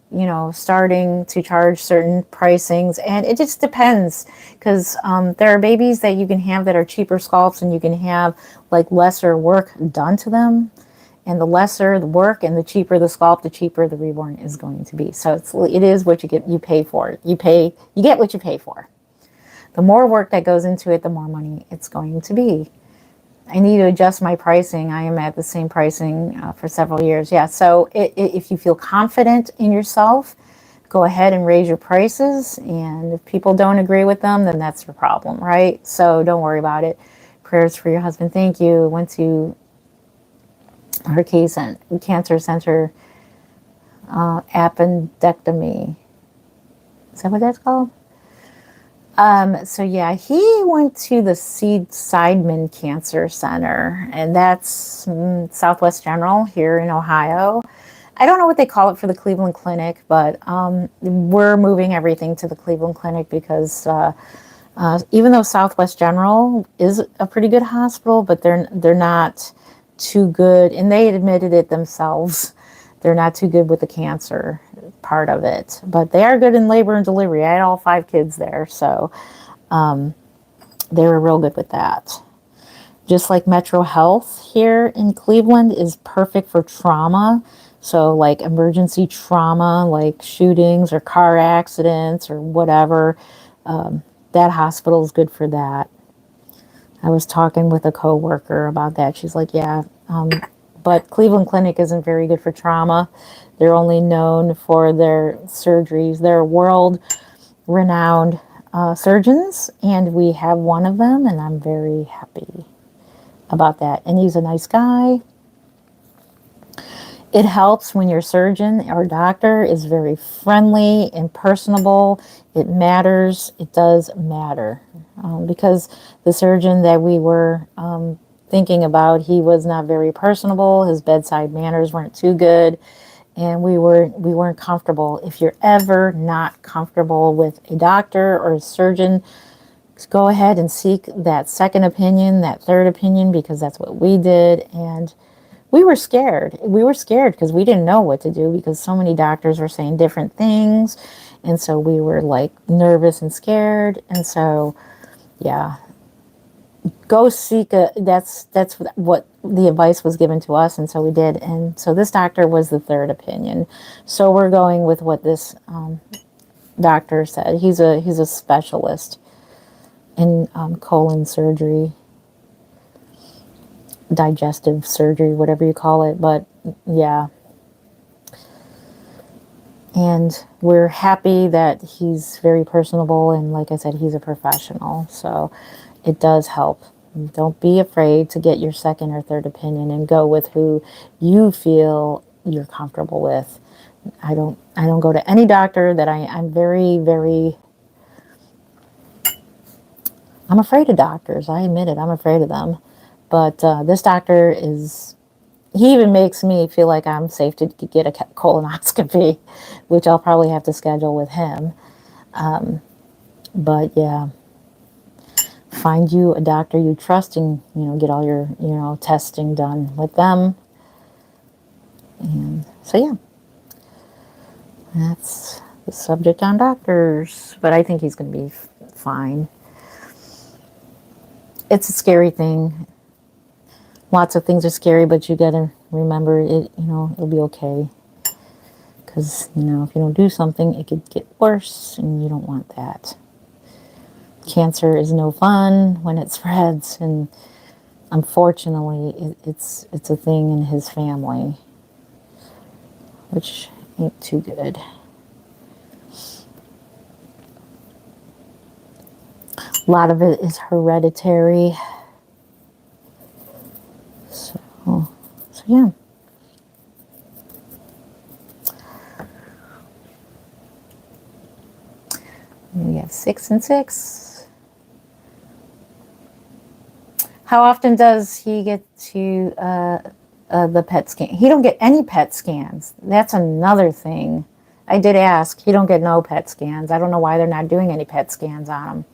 starting to charge certain pricings. And it just depends, because there are babies that you can have that are cheaper sculpts, and you can have like lesser work done to them. And the lesser the work and the cheaper the sculpt, the cheaper the reborn is going to be. So it is what you pay for. You get what you pay for. The more work that goes into it, the more money it's going to be. I need to adjust my pricing. I am at the same pricing for several years. Yeah, so if you feel confident in yourself, go ahead and raise your prices. And if people don't agree with them, then that's your problem, right? So don't worry about it. Prayers for your husband. Thank you. Went to her case and cancer center, appendectomy. Is that what that's called? So yeah, he went to the Seidman Cancer Center, and that's Southwest General here in Ohio. I don't know what they call it for the Cleveland Clinic, but we're moving everything to the Cleveland Clinic because even though Southwest General is a pretty good hospital, but they're not too good, and they admitted it themselves. They're not too good with the cancer part of it, but they are good in labor and delivery. I had all 5 kids there, so they were real good with that. Just like Metro Health here in Cleveland is perfect for trauma. So like emergency trauma, like shootings or car accidents or whatever, that hospital is good for that. I was talking with a coworker about that. She's like, yeah, but Cleveland Clinic isn't very good for trauma. They're only known for their surgeries. They're world-renowned surgeons, and we have one of them, and I'm very happy about that. And he's a nice guy. It helps when your surgeon or doctor is very friendly and personable. It matters. It does matter. Because the surgeon that we were thinking about, he was not very personable. His bedside manners weren't too good. And we weren't comfortable. If you're ever not comfortable with a doctor or a surgeon, go ahead and seek that second opinion, that third opinion, because that's what we did. And we were scared. We were scared because we didn't know what to do, because so many doctors were saying different things. And so we were like nervous and scared. And so, yeah, go seek that's what the advice was given to us. And so we did. And so this doctor was the third opinion. So we're going with what this doctor said. He's a specialist in colon surgery, digestive surgery, whatever you call it. But yeah, and we're happy that he's very personable, and like I said, he's a professional, so it does help. Don't be afraid to get your second or third opinion and go with who you feel you're comfortable with. I don't go to any doctor that I'm very, very, I'm afraid of doctors. I admit it, I'm afraid of them. But this doctor is he even makes me feel like I'm safe to get a colonoscopy, which I'll probably have to schedule with him. But yeah, find you a doctor you trust and, get all your, testing done with them. And so, yeah, that's the subject on doctors. But I think he's going to be fine. It's a scary thing. Lots of things are scary, but you got to remember it, it'll be okay. Because, if you don't do something, it could get worse, and you don't want that. Cancer is no fun when it spreads, and unfortunately, it's a thing in his family, which ain't too good. A lot of it is hereditary. So yeah. We have 6 and 6. How often does he get to the PET scan? He don't get any PET scans. That's another thing. I did ask. He don't get no PET scans. I don't know why they're not doing any PET scans on him.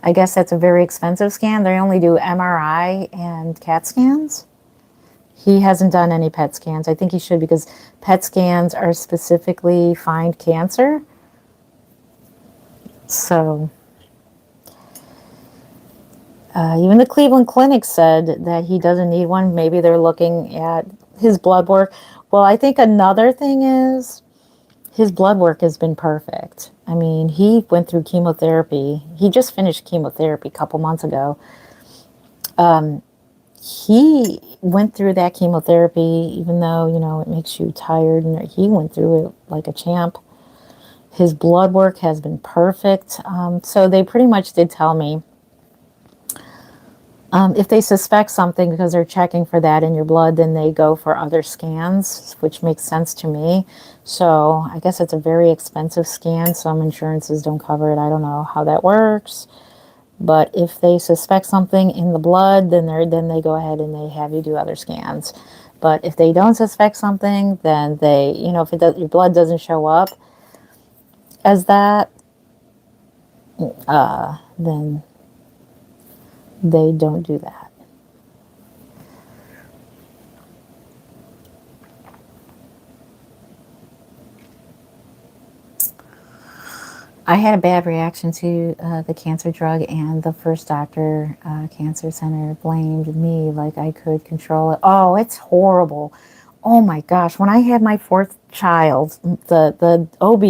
I guess that's a very expensive scan. They only do MRI and CAT scans. He hasn't done any PET scans. I think he should, because PET scans are specifically find cancer. So, even the Cleveland Clinic said that he doesn't need one. Maybe they're looking at his blood work. Well, I think another thing is his blood work has been perfect. I mean, he went through chemotherapy. He just finished chemotherapy a couple months ago. He went through that chemotherapy, even though, it makes you tired, and he went through it like a champ. His blood work has been perfect. So they pretty much did tell me, if they suspect something, because they're checking for that in your blood, then they go for other scans, which makes sense to me. So I guess it's a very expensive scan. Some insurances don't cover it. I don't know how that works. But if they suspect something in the blood, then they go ahead and they have you do other scans. But if they don't suspect something, then they, if your blood doesn't show up as that, then they don't do that. I had a bad reaction to the cancer drug, and the first doctor, cancer center, blamed me like I could control it. Oh, it's horrible. Oh my gosh. When I had my 4th child, the OB,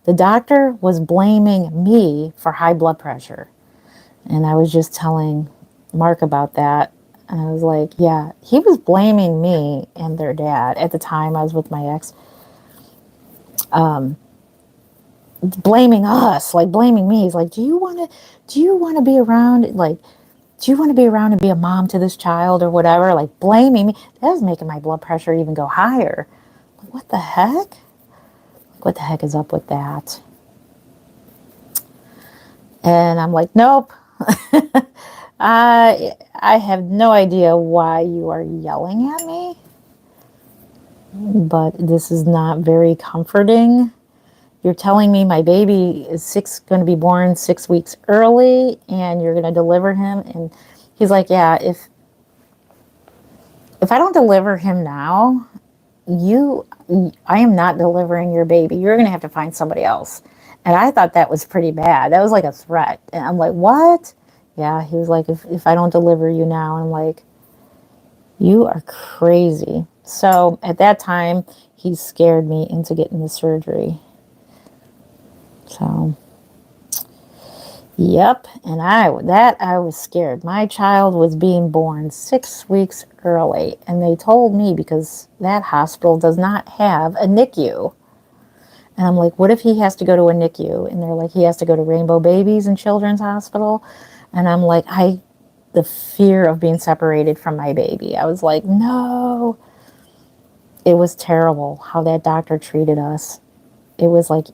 the doctor was blaming me for high blood pressure. And I was just telling Mark about that. And I was like, yeah, he was blaming me and their dad. At the time, I was with my ex. Blaming us, like blaming me. He's like, do you want to be around, like, do you want to be around and be a mom to this child or whatever? Like, blaming me. That was making my blood pressure even go higher. Like, what the heck? What the heck is up with that? And I'm like, nope. I have no idea why you are yelling at me, but this is not very comforting. You're telling me my baby is going to be born 6 weeks early, and you're going to deliver him. And he's like, yeah, if I don't deliver him now, I am not delivering your baby. You're going to have to find somebody else. And I thought that was pretty bad. That was like a threat. And I'm like, what? Yeah, he was like, if I don't deliver you now. And I'm like, you are crazy. So at that time, he scared me into getting the surgery. So, yep. And I was scared. My child was being born 6 weeks early. And they told me, because that hospital does not have a NICU. And I'm like, what if he has to go to a NICU? And they're like, he has to go to Rainbow Babies and Children's Hospital. And I'm like, the fear of being separated from my baby. I was like, no. It was terrible how that doctor treated us. It was like,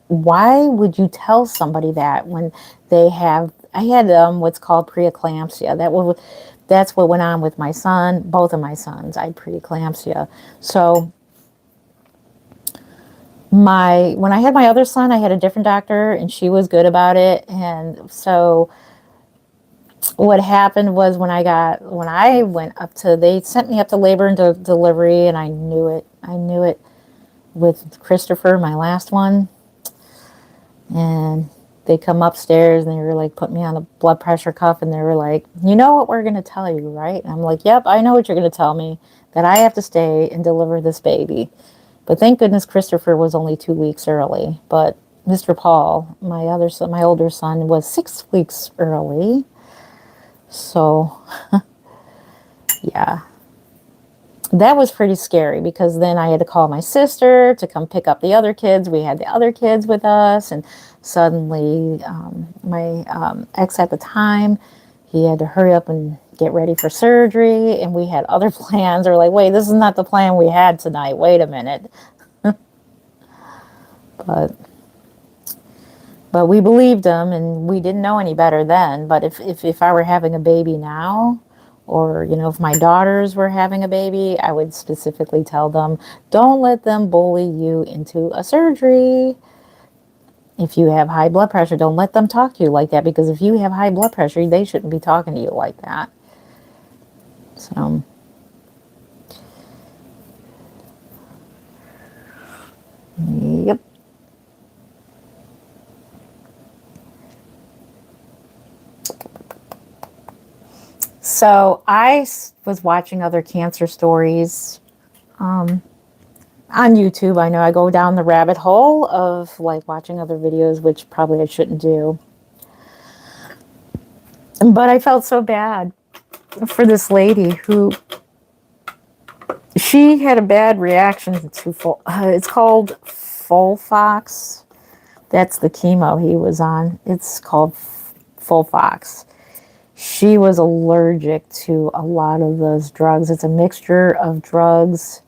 why would you tell somebody that when they have, I had what's called preeclampsia. that's what went on with my son. Both of my sons, I had preeclampsia. So when I had my other son, I had a different doctor, and she was good about it. And so what happened was when I went up to, they sent me up to labor and delivery, and I knew it. I knew it with Christopher, my last one. And they come upstairs and they were like, put me on a blood pressure cuff, and they were like, you know what we're going to tell you, right? And I'm like, yep, I know what you're going to tell me, that I have to stay and deliver this baby. But thank goodness Christopher was only 2 weeks early. But Mr. Paul, my other son, my older son, was 6 weeks early. So yeah, that was pretty scary, because then I had to call my sister to come pick up the other kids. We had the other kids with us, and suddenly my ex at the time, he had to hurry up and get ready for surgery, and we had other plans. We're like, wait, this is not the plan we had tonight. Wait a minute. But we believed him, and we didn't know any better then. But if I were having a baby now, or, if my daughters were having a baby, I would specifically tell them, don't let them bully you into a surgery. If you have high blood pressure, don't let them talk to you like that, because if you have high blood pressure, they shouldn't be talking to you like that. So, yep. So I was watching other cancer stories on YouTube. I know I go down the rabbit hole of like watching other videos, which probably I shouldn't do. But I felt so bad for this lady who, she had a bad reaction to it's called Folfox. That's the chemo he was on. It's called Folfox. She was allergic to a lot of those drugs. It's a mixture of drugs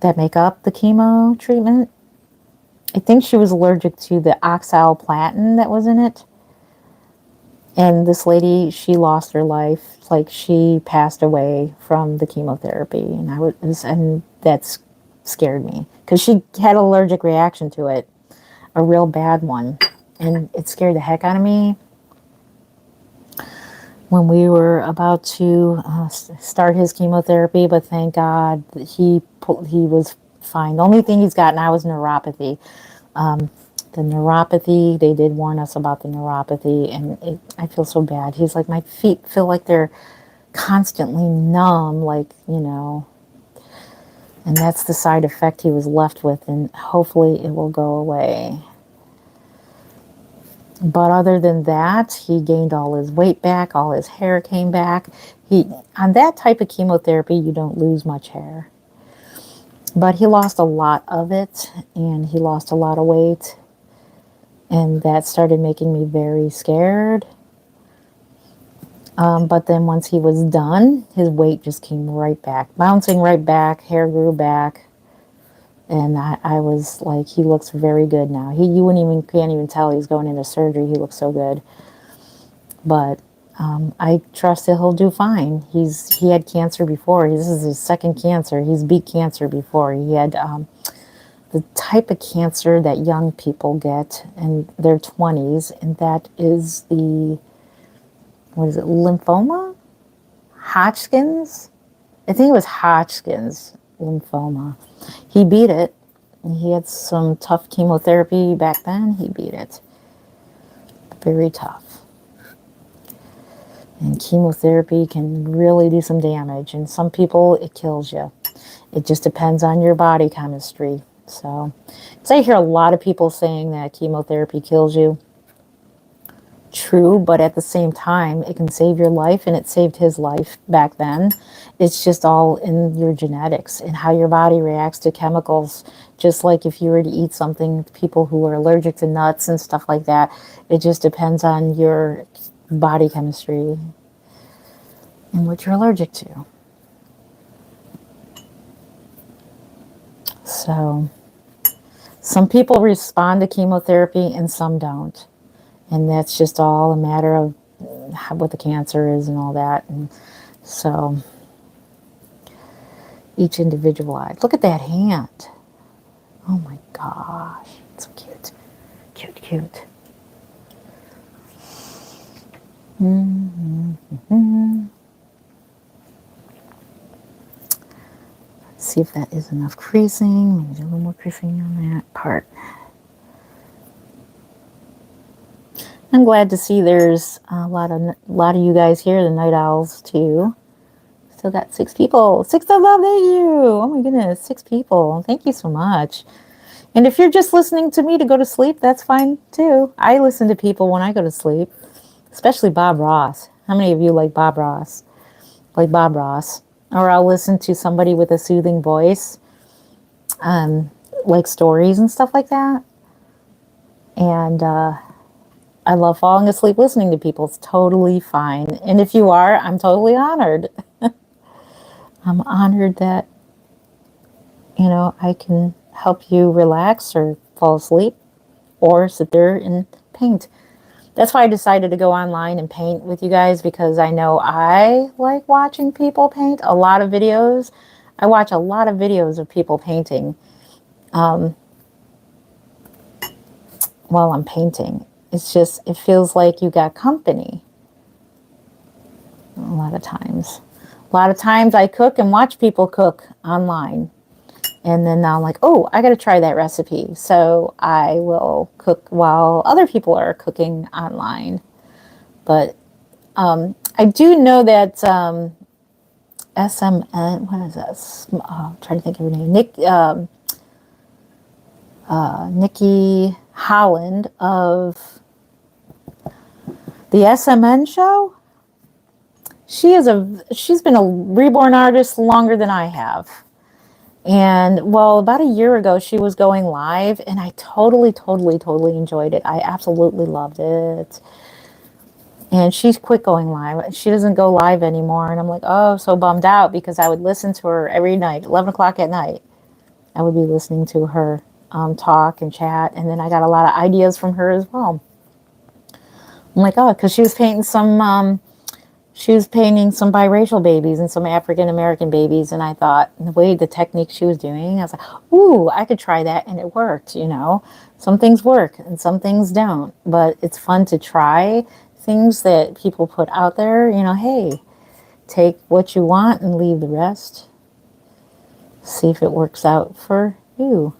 that make up the chemo treatment. I think she was allergic to the oxaliplatin that was in it. And this lady, she lost her life. Like, she passed away from the chemotherapy. And that scared me, because she had an allergic reaction to it, a real bad one. And it scared the heck out of me. When we were about to start his chemotherapy, but thank God that he was fine. The only thing he's got now is neuropathy. The neuropathy, they did warn us about the neuropathy, and I feel so bad. He's like, my feet feel like they're constantly numb, and that's the side effect he was left with, and hopefully it will go away. But other than that, he gained all his weight back, all his hair came back. On that type of chemotherapy, you don't lose much hair. But he lost a lot of it, and he lost a lot of weight. And that started making me very scared. But then once he was done, his weight just came right back, bouncing right back, hair grew back. And I was like, he looks very good now. You can't even tell he's going into surgery. He looks so good. But I trust that he'll do fine. He had cancer before. This is his second cancer. He's beat cancer before. He had the type of cancer that young people get in their 20s, and that is lymphoma? Hodgkin's? I think it was Hodgkin's lymphoma. He beat it. He had some tough chemotherapy back then. He beat it. Very tough. And chemotherapy can really do some damage. And some people, it kills you. It just depends on your body chemistry. So I hear a lot of people saying that chemotherapy kills you. True, but at the same time, it can save your life, and it saved his life back then. It's just all in your genetics and how your body reacts to chemicals. Just like if you were to eat something, people who are allergic to nuts and stuff like that, it just depends on your body chemistry and what you're allergic to. So some people respond to chemotherapy and some don't. And that's just all a matter of what the cancer is and all that. And So each individualized. Look at that hand. Oh my gosh. It's so cute. Cute, cute. See if that is enough creasing. Maybe do a little more creasing on that part. I'm glad to see there's a lot of you guys here, the night owls too. Still got 6 people. 6 I love you. Oh my goodness, 6 people. Thank you so much. And if you're just listening to me to go to sleep, that's fine too. I listen to people when I go to sleep, especially Bob Ross. How many of you like Bob Ross? Like Bob Ross. Or I'll listen to somebody with a soothing voice, like stories and stuff like that. And I love falling asleep listening to people. It's totally fine. And if you are, I'm totally honored. I'm honored that, I can help you relax or fall asleep or sit there and paint. That's why I decided to go online and paint with you guys, because I know I like watching people paint. A lot of videos. I watch a lot of videos of people painting while I'm painting. It's just, it feels like you got company a lot of times. A lot of times I cook and watch people cook online. And then now I'm like, oh, I got to try that recipe. So I will cook while other people are cooking online. But I do know that SMN, what is that? I'm trying to think of her name. Nikki Holland of the SMN show. She's been a Reborn artist longer than I have. And well, about a year ago, she was going live, and I totally enjoyed it. I absolutely loved it. And she's quit going live. She doesn't go live anymore. And I'm like, oh, so bummed out, because I would listen to her every night, 11 o'clock at night. I would be listening to her talk and chat. And then I got a lot of ideas from her as well. I'm like, oh, because she was painting some biracial babies and some African American babies, and I thought, the way the technique she was doing, I was like, ooh, I could try that, and it worked. Some things work and some things don't, but it's fun to try things that people put out there. Hey, take what you want and leave the rest. See if it works out for you.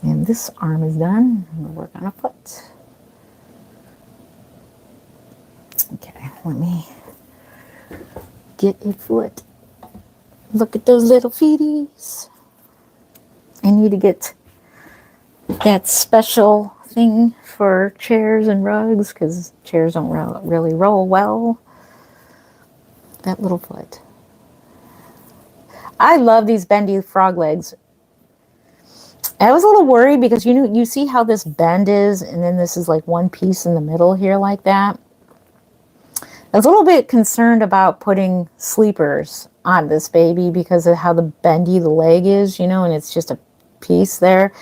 And this arm is done. I'm going to work on a foot. Okay, let me get a foot. Look at those little feeties. I need to get that special thing for chairs and rugs, because chairs don't really roll well. That little foot. I love these bendy frog legs. I was a little worried because you see how this bend is, and then this is like one piece in the middle here like that. I was a little bit concerned about putting sleepers on this baby because of how the bendy the leg is, and it's just a piece there.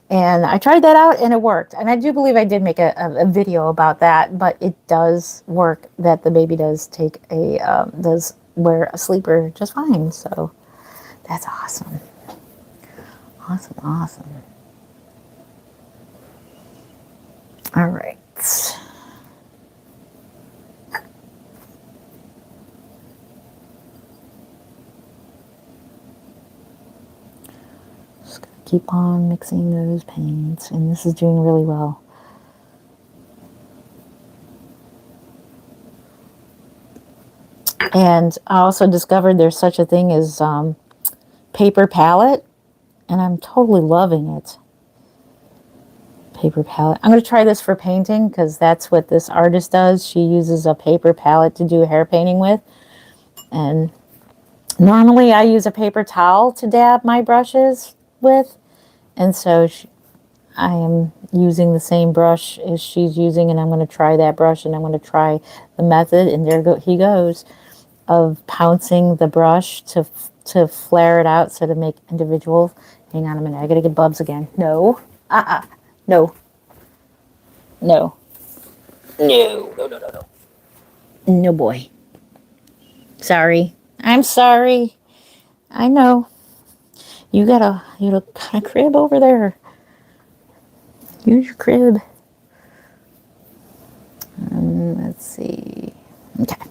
And I tried that out and it worked. And I do believe I did make a video about that, but it does work that the baby does does wear a sleeper just fine. So that's awesome. Awesome. All right. Just gonna keep on mixing those paints, and this is doing really well. And I also discovered there's such a thing as paper palette, and I'm totally loving it. Paper palette. I'm going to try this for painting, because that's what this artist does. She uses a paper palette to do hair painting with. And normally I use a paper towel to dab my brushes with. And so I am using the same brush as she's using, and I'm going to try that brush, and I'm going to try the method, and he goes, of pouncing the brush to flare it out, so to make individual. Hang on a minute, I gotta get Bubs again. No. No. No, no, no, no, no. No, boy. Sorry. I'm sorry. I know. You got a kind of crib over there. Use your crib. Let's see. Okay.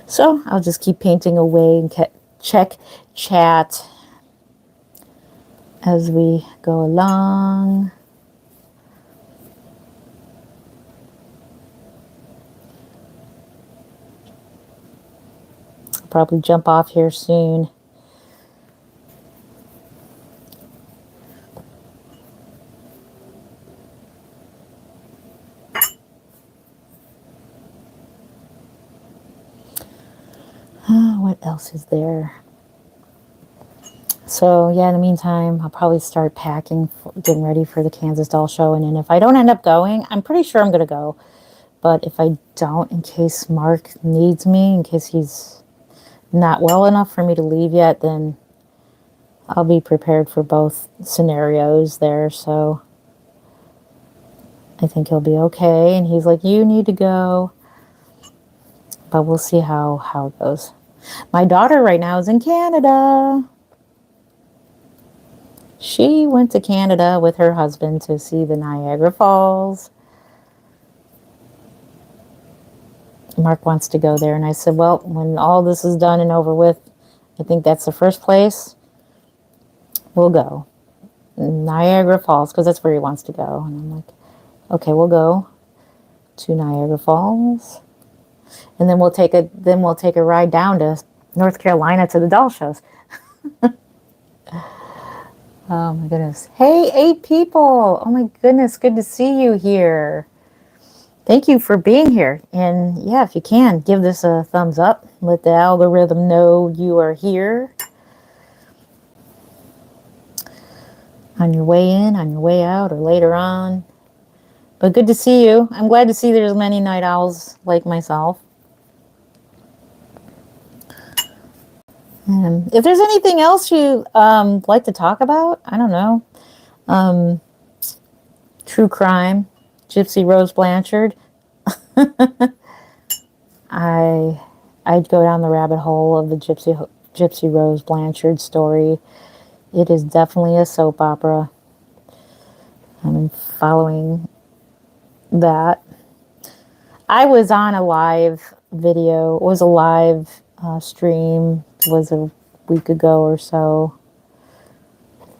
So I'll just keep painting away and check chat as we go along. I'll probably jump off here soon. What else is there? So yeah, in the meantime, I'll probably start packing, getting ready for the Kansas Doll Show. And then if I don't end up going, I'm pretty sure I'm going to go. But if I don't, in case Mark needs me, in case he's not well enough for me to leave yet, then I'll be prepared for both scenarios there. So I think he'll be okay. And he's like, you need to go. But we'll see how it goes. My daughter right now is in Canada. She went to Canada with her husband to see the Niagara Falls. Mark wants to go there. And I said, well, when all this is done and over with, I think that's the first place we'll go. Niagara Falls, because that's where he wants to go. And I'm like, okay, we'll go to Niagara Falls. And then we'll take a ride down to North Carolina to the doll shows. Oh my goodness. Hey, 8 people. Oh my goodness. Good to see you here. Thank you for being here. And yeah, if you can, give this a thumbs up. Let the algorithm know you are here. On your way in, on your way out, or later on. But good to see you. I'm glad to see there's many night owls like myself. If there's anything else you like to talk about, I don't know. True crime, Gypsy Rose Blanchard. I'd go down the rabbit hole of the Gypsy Rose Blanchard story. It is definitely a soap opera. I'm following that. I was on a live video. It was a live stream. It was a week ago or so.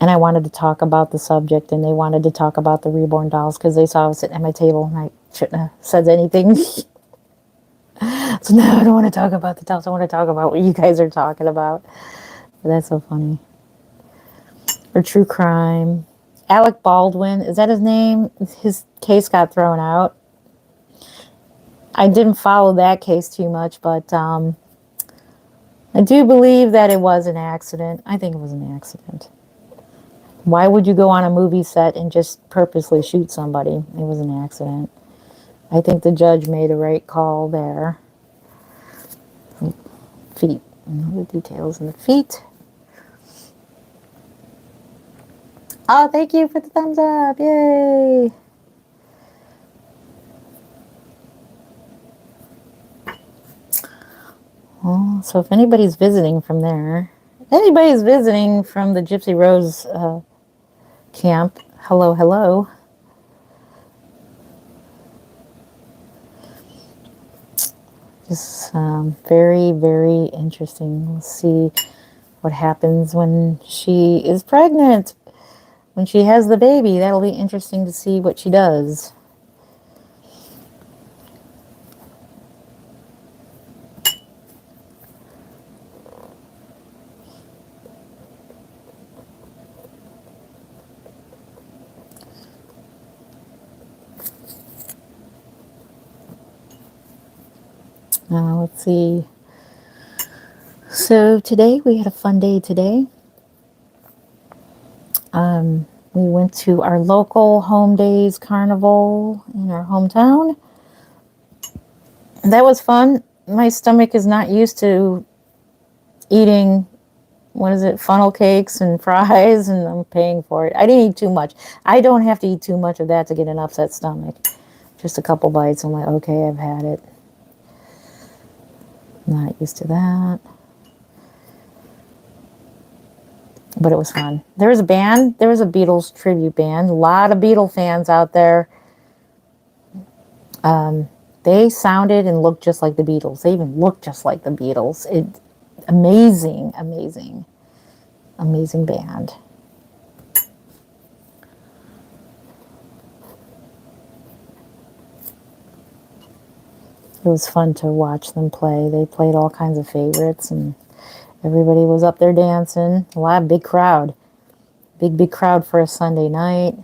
And I wanted to talk about the subject, and they wanted to talk about the Reborn dolls because they saw I was sitting at my table and I shouldn't have said anything. So no, I don't want to talk about the dolls. I want to talk about what you guys are talking about. But that's so funny. Or true crime. Alec Baldwin, is that his name? His case got thrown out. I didn't follow that case too much, but I do believe that it was an accident. I think it was an accident. Why would you go on a movie set and just purposely shoot somebody? It was an accident. I think the judge made a right call there. Feet. The details in the feet. Oh, thank you for the thumbs up. Yay. Well, so if anybody's visiting from there, anybody's visiting from the Gypsy Rose camp, hello, hello. Just very, very interesting. We'll see what happens when she is pregnant. When she has the baby, that'll be interesting to see what she does. Let's see. So today we had a fun day today. We went to our local Home Days Carnival in our hometown. That was fun. My stomach is not used to eating, funnel cakes and fries, and I'm paying for it. I didn't eat too much. I don't have to eat too much of that to get an upset stomach. Just a couple bites. I'm like, okay, I've had it. Not used to that. But it was fun. There was a band. There was a Beatles tribute band. A lot of Beatle fans out there. They sounded and looked just like the Beatles. They even looked just like the Beatles. Amazing, amazing, amazing band. It was fun to watch them play. They played all kinds of favorites, and everybody was up there dancing. A lot of big crowd. Big crowd for a Sunday night.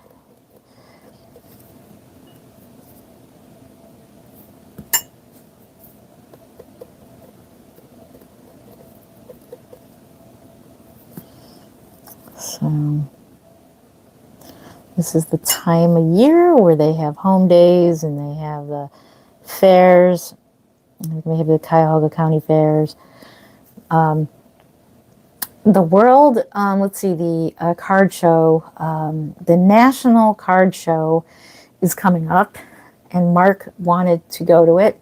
So this is the time of year where they have home days and they have the fairs. We have the Cuyahoga County fairs. The world, let's see, the card show, the national card show is coming up, and Mark wanted to go to it.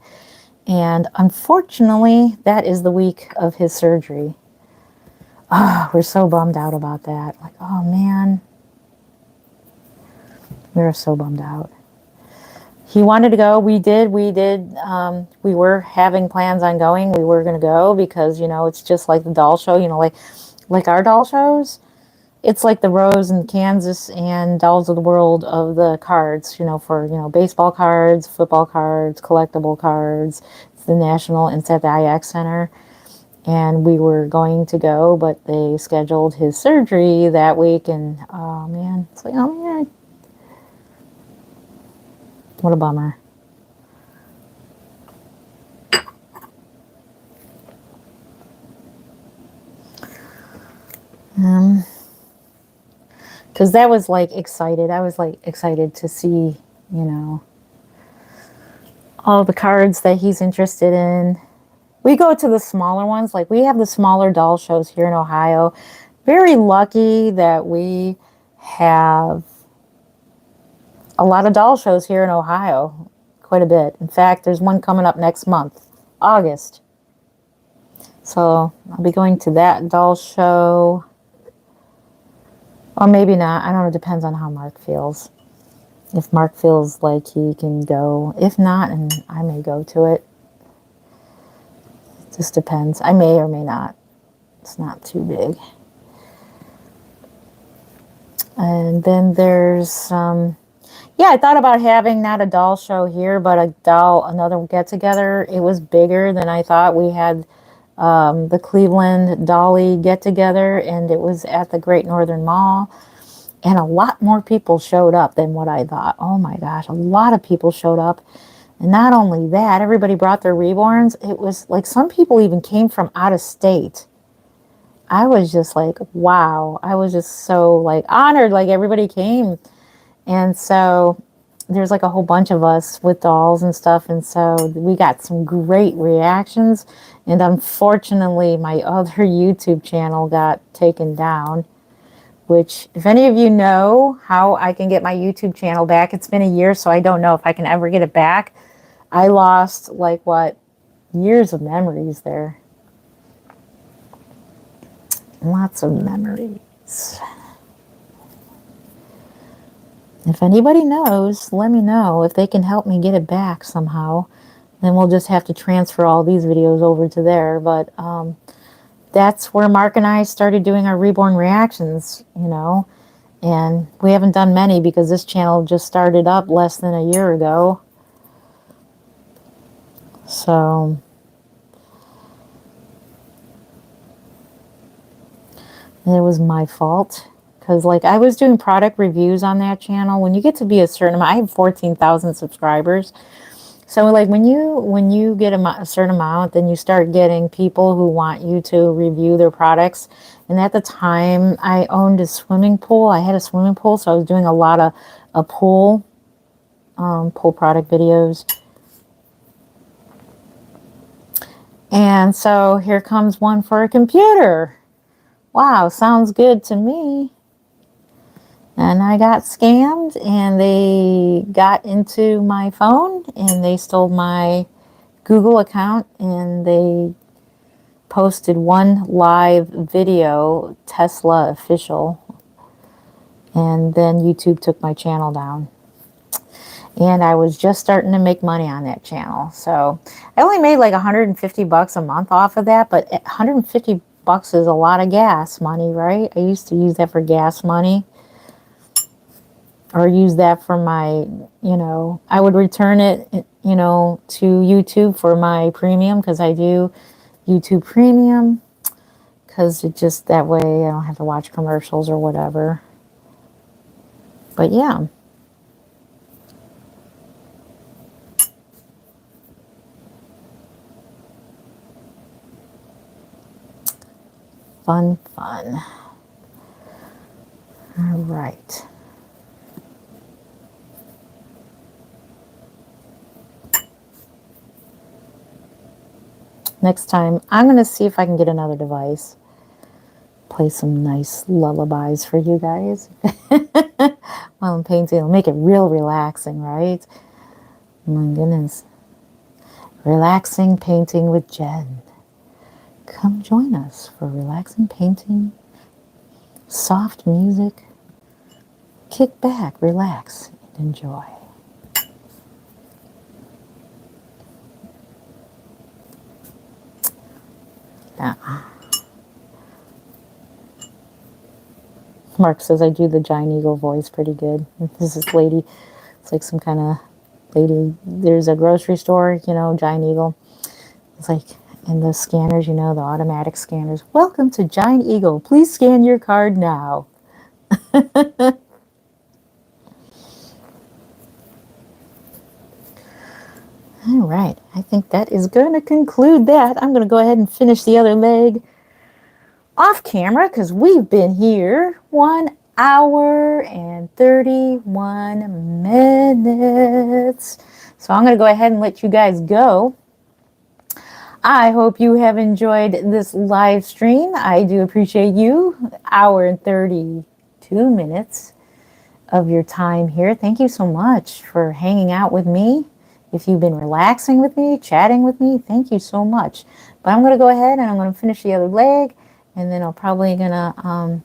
And unfortunately, that is the week of his surgery. Oh, we're so bummed out about that. Like, oh man, we're so bummed out. He wanted to go. We did. We were having plans on going. We were going to go because, you know, it's just like the doll show, you know, like our doll shows. It's like the Rose and Kansas and Dolls of the World of the cards, you know, for, you know, baseball cards, football cards, collectible cards. It's the national, and it's at the IX Center. And we were going to go, but they scheduled his surgery that week. And, oh, man. It's like, oh, man. What a bummer. Because that was like excited. I was like excited to see, you know, all the cards that he's interested in. We go to the smaller ones. Like we have the smaller doll shows here in Ohio. Very lucky that we have a lot of doll shows here in Ohio. Quite a bit. In fact, there's one coming up next month, August. So I'll be going to that doll show. Or maybe not. I don't know. It depends on how Mark feels. If Mark feels like he can go. If not, and I may go to it. It just depends. I may or may not. It's not too big. And then there's, yeah, I thought about having not a doll show here, but another get-together. It was bigger than I thought. We had the Cleveland Dolly get-together, and it was at the Great Northern Mall. And a lot more people showed up than what I thought. Oh my gosh, a lot of people showed up. And not only that, everybody brought their Reborns. It was like some people even came from out of state. I was just like, wow. I was just so like honored, like everybody came. And so there's like a whole bunch of us with dolls and stuff. And so we got some great reactions. And unfortunately, my other YouTube channel got taken down. Which, if any of you know how I can get my YouTube channel back, it's been a year, so I don't know if I can ever get it back. I lost, like, what, years of memories there. Lots of memories. If anybody knows, let me know if they can help me get it back somehow. Then we'll just have to transfer all these videos over to there. But that's where Mark and I started doing our Reborn reactions, you know. And we haven't done many because this channel just started up less than a year ago. So it was my fault. Because, like, I was doing product reviews on that channel. When you get to be a certain amount, I have 14,000 subscribers. So, like, when you get a certain amount, then you start getting people who want you to review their products. And at the time, I owned a swimming pool. I had a swimming pool, so I was doing a lot of pool product videos. And so here comes one for a computer. Wow, sounds good to me. And I got scammed, and they got into my phone, and they stole my Google account, and they posted one live video, Tesla official, and then YouTube took my channel down. And I was just starting to make money on that channel. So I only made like $150 a month off of that, but $150 is a lot of gas money, right? I used to use that for gas money, or use that for my, I would return it, to YouTube for my premium, because I do YouTube premium, because it just, that way I don't have to watch commercials or whatever. But yeah. Fun, fun. All right. Next time, I'm going to see if I can get another device. Play some nice lullabies for you guys while I'm painting. It'll make it real relaxing, right? My goodness. Relaxing painting with Jen. Come join us for relaxing painting, soft music. Kick back, relax, and enjoy. Yeah. Mark says I do the giant eagle voice pretty good. This is lady. It's like some kind of lady. There's a grocery store, Giant Eagle. It's like in the scanners, the automatic scanners. Welcome to Giant Eagle. Please scan your card now. All right. I think that is going to conclude that. I'm going to go ahead and finish the other leg off camera, because we've been here 1 hour and 31 minutes. So I'm going to go ahead and let you guys go. I hope you have enjoyed this live stream. I do appreciate you. Hour and 32 minutes of your time here. Thank you so much for hanging out with me. If you've been relaxing with me, chatting with me, thank you so much. But I'm going to go ahead and I'm going to finish the other leg, and then I'm probably going to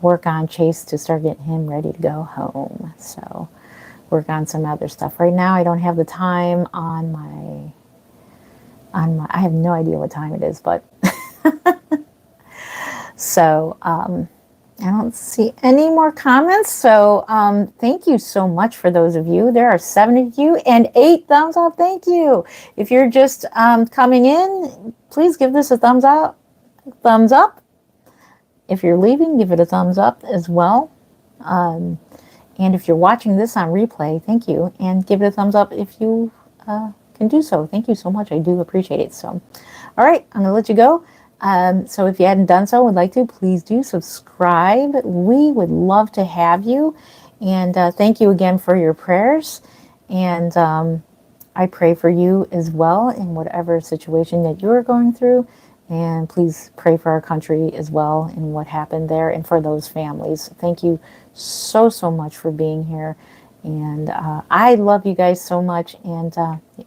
work on Chase to start getting him ready to go home. So work on some other stuff. Right now I don't have the time on my I have no idea what time it is, but so I don't see any more comments. So thank you so much for those of you. There are 7 of you and 8 thumbs up. Thank you. If you're just coming in, please give this a thumbs up. Thumbs up. If you're leaving, give it a thumbs up as well. And if you're watching this on replay, thank you. And give it a thumbs up if you can do so. Thank you so much. I do appreciate it. So, all right, I'm going to let you go. So if you hadn't done so, would like to, please do subscribe. We would love to have you. And thank you again for your prayers. And I pray for you as well in whatever situation that you're going through. And please pray for our country as well and what happened there, and for those families. Thank you so, so much for being here. And I love you guys so much. And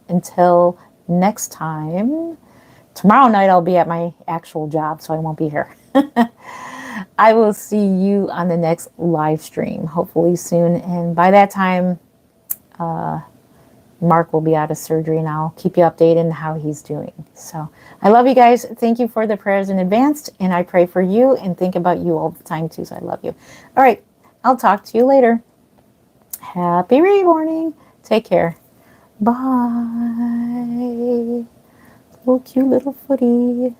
until next time, tomorrow night I'll be at my actual job, so I won't be here. I will see you on the next live stream, hopefully soon. And by that time, Mark will be out of surgery, and I'll keep you updated on how he's doing. So I love you guys. Thank you for the prayers in advance. And I pray for you and think about you all the time too. So I love you. All right. I'll talk to you later. Happy reborning. Take care. Bye. Little cute little footy.